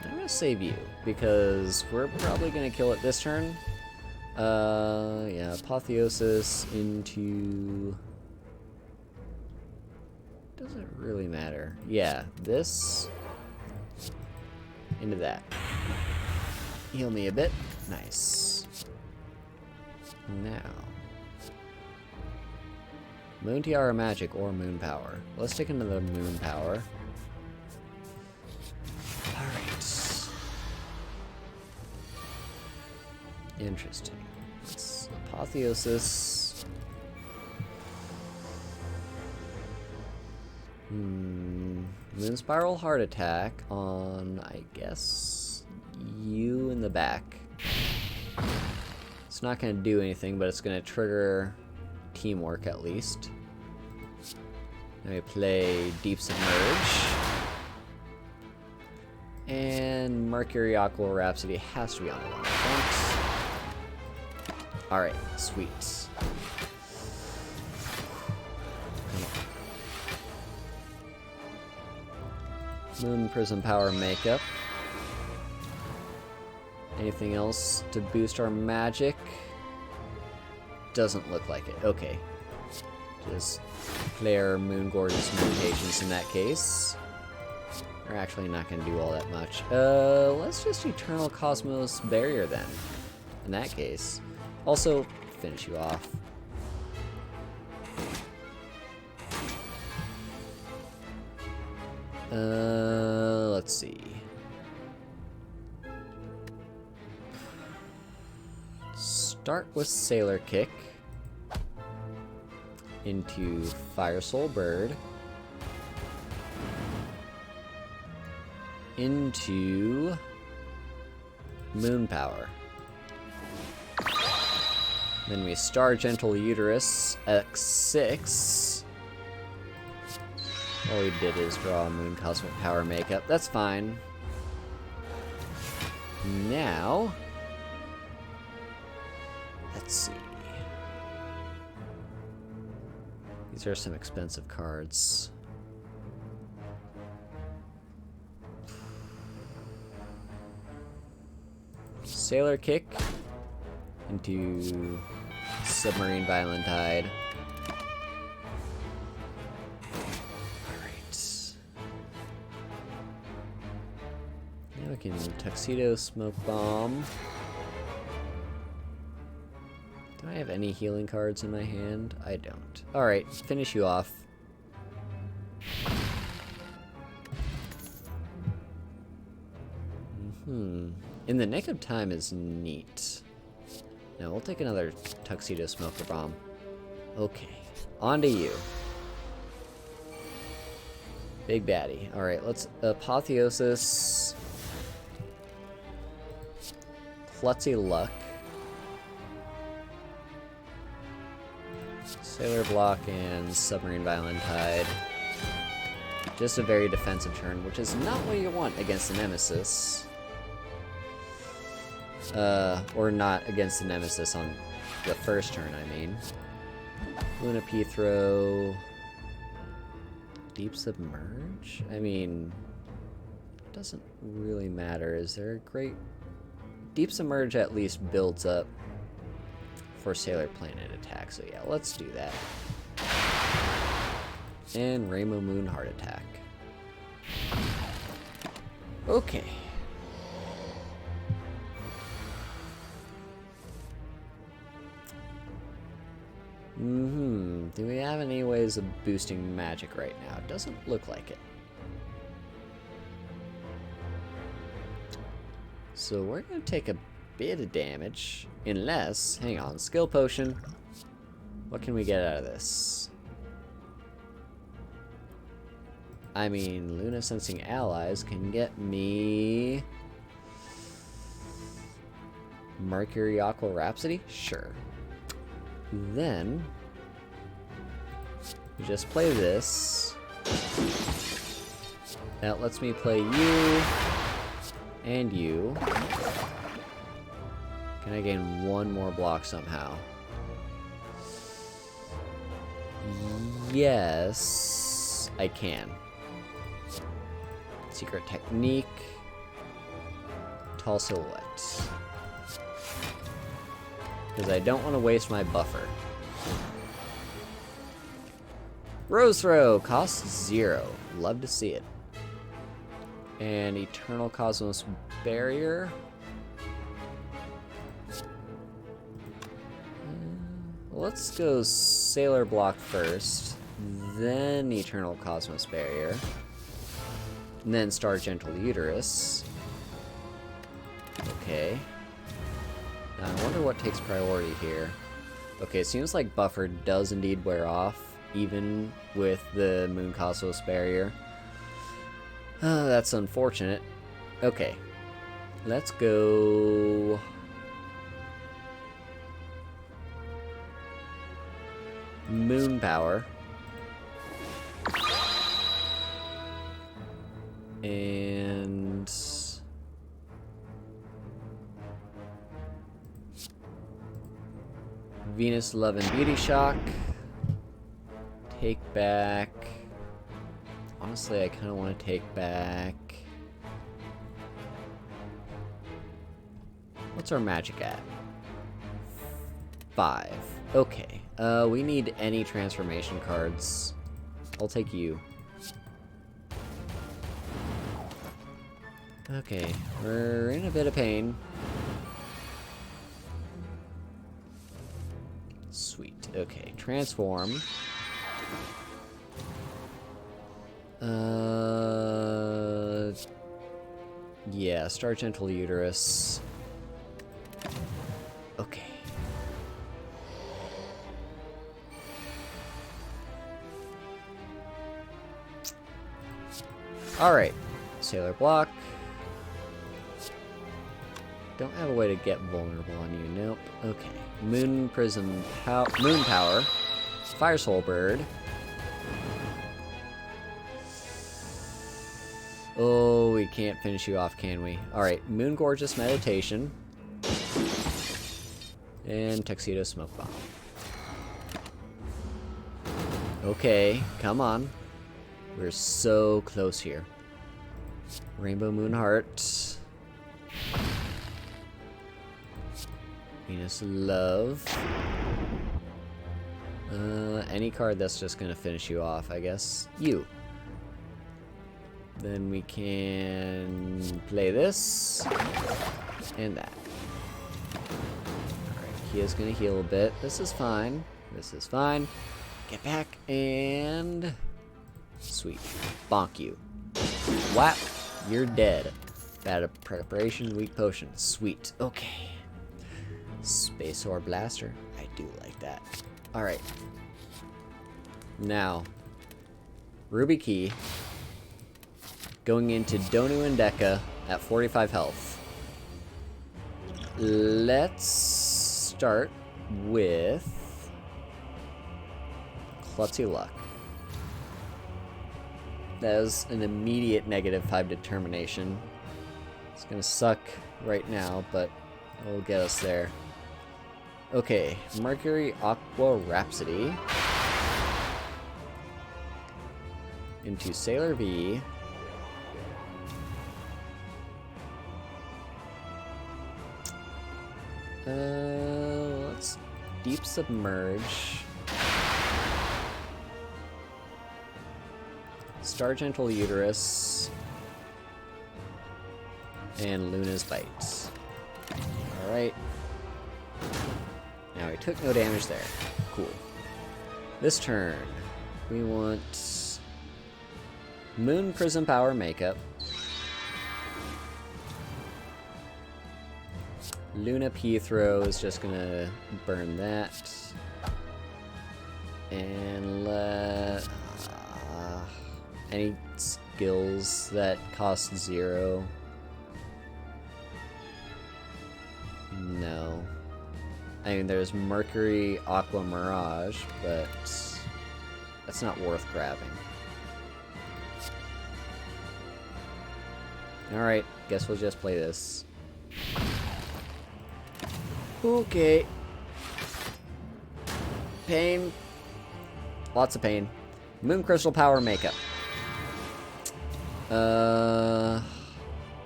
I'm gonna save you, because we're probably gonna kill it this turn. Yeah, Apotheosis into... Doesn't really matter. Yeah, this into that. Heal me a bit. Nice. Now. Moon Tiara Magic or Moon Power. Let's take another Moon Power. Alright. Interesting. Let's Apotheosis. Moon Spiral Heart Attack on, I guess, you in the back. It's not going to do anything, but it's going to trigger teamwork at least. Then we play Deep Submerge. And Mercury Aqua Rhapsody has to be on the one front. Alright, sweet. Moon Prism Power Makeup. Anything else to boost our magic? Doesn't look like it. Okay. Just play our Moon Gorgeous Meditations in that case. We're actually not going to do all that much. Let's just Eternal Cosmos Barrier then. In that case. Also, finish you off. Let's see. Start with Sailor Kick into Fire Soul Bird into Moon Power. Then we Star Gentle Uterus X6. All we did is draw a Moon Cosmic Power Makeup. That's fine. Now, let's see. These are some expensive cards. Sailor Kick into Submarine Violent Tide. Now we can Tuxedo Smoke Bomb. Do I have any healing cards in my hand? I don't. Alright, finish you off. In the Nick of Time is neat. Now we'll take another Tuxedo Smoker Bomb. Okay, on to you. Big baddie. Alright, let's Apotheosis. Klutzy Luck. Sailor Block and Submarine Violent Tide. Just a very defensive turn, which is not what you want against the Nemesis. Or not against the Nemesis on the first turn, I mean. Luna Pithro. Deep Submerge? I mean, it doesn't really matter. Is there a great... Deep Submerge at least builds up for Sailor Planet attack, so yeah, let's do that. And Rainbow Moon Heart Attack. Okay. Do we have any ways of boosting magic right now? It doesn't look like it. So we're going to take a bit of damage, unless... Hang on, Skill Potion. What can we get out of this? I mean, Luna Sensing Allies can get me... Mercury Aqua Rhapsody? Sure. Then... we just play this. That lets me play you... and you. Can I gain one more block somehow? Yes, I can. Secret Technique. Tall Silhouette. Because I don't want to waste my buffer. Rose Throw! Costs 0. Love to see it. And Eternal Cosmos Barrier. Let's go Sailor Block first, then Eternal Cosmos Barrier, and then Star Gentle Uterus. Okay. Now I wonder what takes priority here. Okay, it seems like Buffer does indeed wear off, even with the Moon Cosmos Barrier. That's unfortunate. Okay. Let's go... Moon Power. And... Venus Love and Beauty Shock. Take back... Honestly, I kind of want to take back... What's our magic at? 5. Okay. We need any transformation cards. I'll take you. Okay, we're in a bit of pain. Sweet. Okay, transform. Yeah, Star Gentle Uterus. Okay. Alright. Sailor Block. Don't have a way to get vulnerable on you. Nope. Okay. Moon Prism Moon Power. Fire Soul Bird. Oh, we can't finish you off, can we? Alright. Moon Gorgeous Meditation. And Tuxedo Smoke Bomb. Okay, come on. We're so close here. Rainbow Moon Heart. Venus Love. Any card that's just gonna finish you off, I guess. You. Then we can play this. And that. Kia's gonna heal a bit. This is fine. This is fine. Get back and... Sweet. Bonk you. Whap. You're dead. Bad preparation, weak potion. Sweet. Okay. Space Ore Blaster. I do like that. Alright. Now, Ruby Key. Going into Donu and Deka at 45 health. Let's start with Klutzy Luck. That is an immediate -5 determination. It's gonna suck right now, but it'll get us there. Okay, Mercury Aqua Rhapsody. Into Sailor V. Let's Deep Submerge. Star Gentle Uterus. And Luna's Bite. Alright. Now, we took no damage there. Cool. This turn, we want Moon Prism Power Makeup. Luna P Throw is just gonna burn that. And let... any skills that cost 0? No. I mean, there's Mercury Aqua Mirage, but that's not worth grabbing. Alright, guess we'll just play this. Okay. Pain. Lots of pain. Moon Crystal Power Makeup.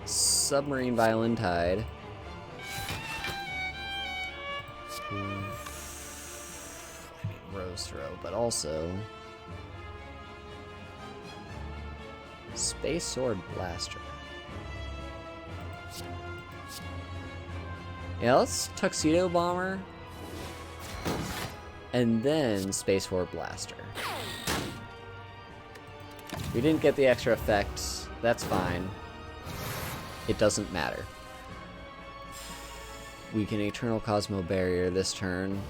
Submarine Violin Tide. I mean, Rose Throw, but also Space Sword Blaster. Yeah, let's Tuxedo Bomber and then Space Sword Blaster. We didn't get the extra effects. That's fine. It doesn't matter. We can Eternal Cosmo Barrier this turn.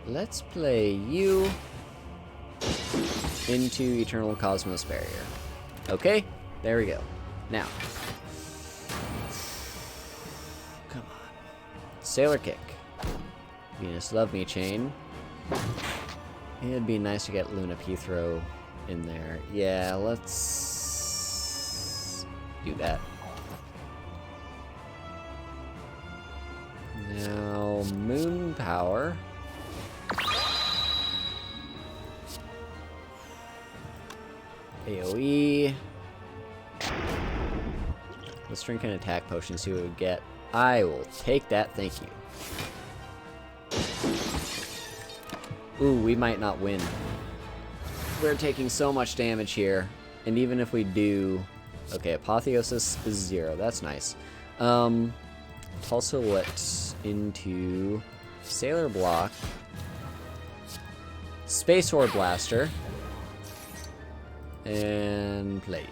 Let's play you into Eternal Cosmos Barrier. Okay, there we go. Now, come on. Sailor Kick. Venus Love Me Chain. It'd be nice to get Luna P Throw in there. Yeah, let's do that. Now, Moon Power. AoE. Let's drink an attack potion, see what we get. I will take that, thank you. Ooh, we might not win. We're taking so much damage here. And even if we do... Okay, Apotheosis is 0. That's nice. Tulsa into Sailor Block. Space Ore Blaster. And play.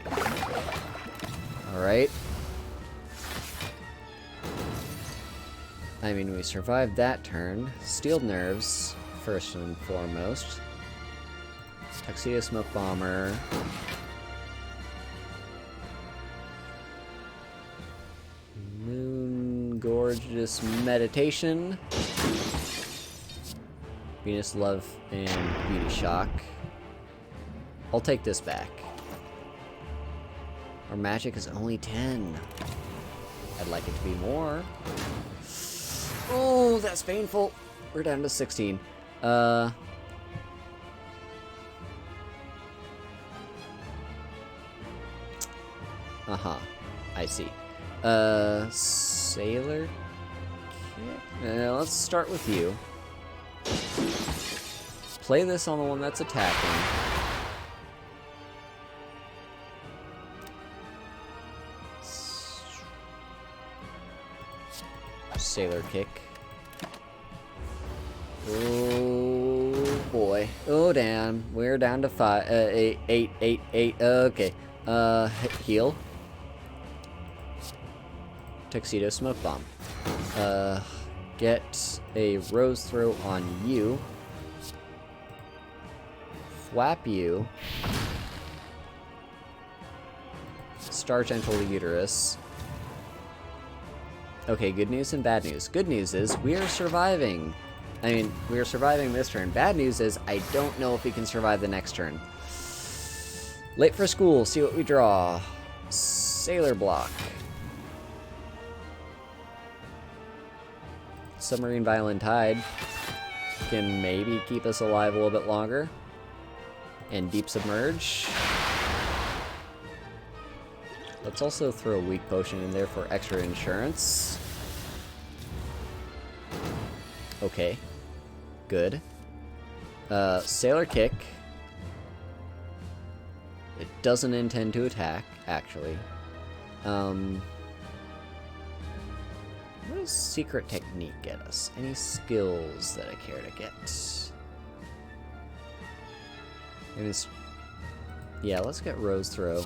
Alright. I mean, we survived that turn. Steeled Nerves, first and foremost. Tuxedo Smoke Bomber. Moon Gorgeous Meditation. Venus Love and Beauty Shock. I'll take this back. Our magic is only 10. I'd like it to be more. Oh, that's painful. We're down to 16. Uh-huh. I see. Sailor Kit? Let's start with you. Play this on the one that's attacking. Sailor Kick. Oh, boy. Oh, damn. We're down to 5. 8, 8, 8, 8. Okay. Heal. Tuxedo smoke bomb. Get a rose throw on you. Thwap you. Star Gentle Uterus. Okay, good news and bad news. Good news is we are surviving. I mean, we are surviving this turn. Bad news is I don't know if we can survive the next turn. Late for school. See what we draw. Sailor block. Submarine Violent Tide can maybe keep us alive a little bit longer. And Deep Submerge. Let's also throw a weak potion in there for extra insurance. Okay. Good. Sailor Kick. It doesn't intend to attack, actually. What does Secret Technique get us? Any skills that I care to get? Maybe it's... Yeah, let's get Rose Throw.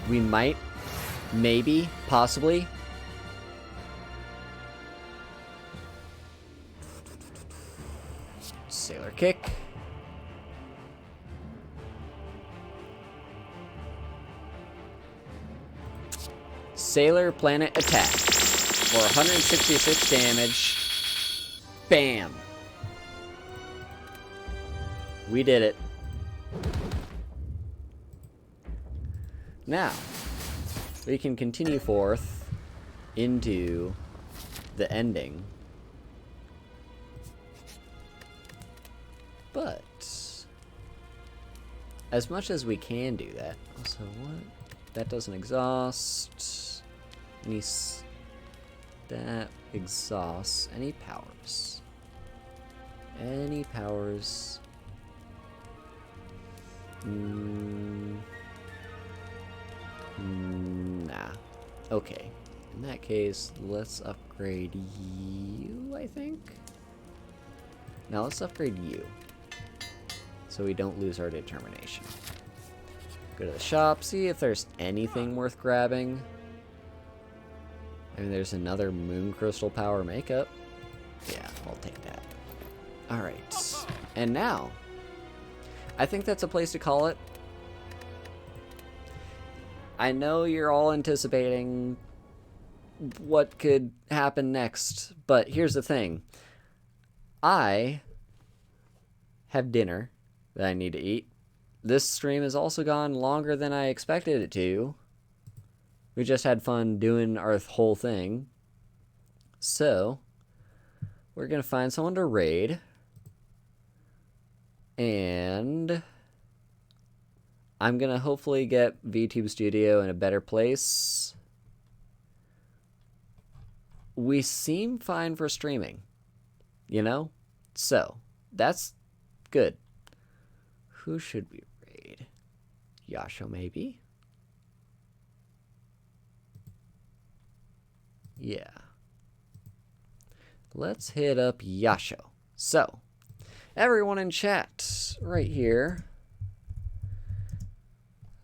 We might, maybe, possibly. Sailor Kick. Sailor Planet Attack for 166 damage. Bam! We did it. Now, we can continue forth into the ending. But, as much as we can do that, also what? That doesn't exhaust. Any... That exhausts. Any powers? Any powers? Nah. Okay. In that case, let's upgrade you, I think? Now let's upgrade you. So we don't lose our determination. Go to the shop, see if there's anything worth grabbing. I mean, there's another Moon Crystal Power makeup. Yeah, I'll take that. Alright. And now, I think that's a place to call it. I know you're all anticipating what could happen next, but here's the thing. I have dinner that I need to eat. This stream has also gone longer than I expected it to. We just had fun doing our whole thing. So, we're going to find someone to raid. And I'm going to hopefully get VTube Studio in a better place. We seem fine for streaming, you know? So, that's good. Who should we raid? Yasho, maybe? Yeah. Let's hit up Yasho. So, everyone in chat, right here.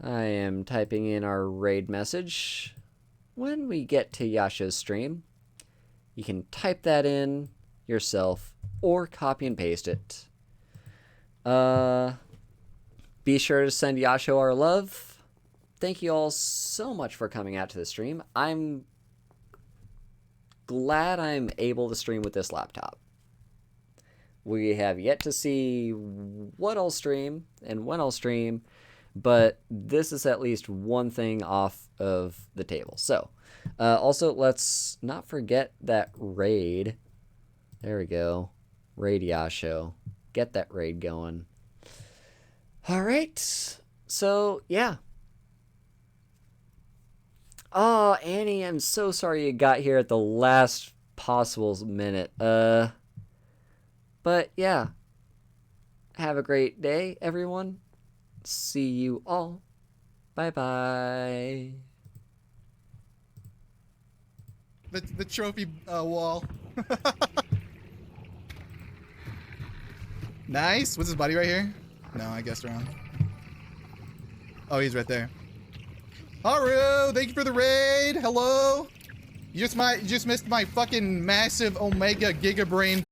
I am typing in our raid message. When we get to Yasho's stream, you can type that in yourself or copy and paste it. Be sure to send Yasho our love. Thank you all so much for coming out to the stream. I'm glad I'm able to stream with this laptop. We have yet to see what I'll stream and when I'll stream, but this is at least one thing off of the table. So, also, let's not forget that raid. There we go. Raid Yasho. Get that raid going. All right. So, yeah. Oh, Annie, I'm so sorry you got here at the last possible minute. But, yeah. Have a great day, everyone. See you all. Bye-bye. The trophy wall. Nice. What's his buddy right here? No, I guessed wrong. Oh, he's right there. Haru, thank you for the raid. Hello. You just missed my fucking massive Omega Giga Brain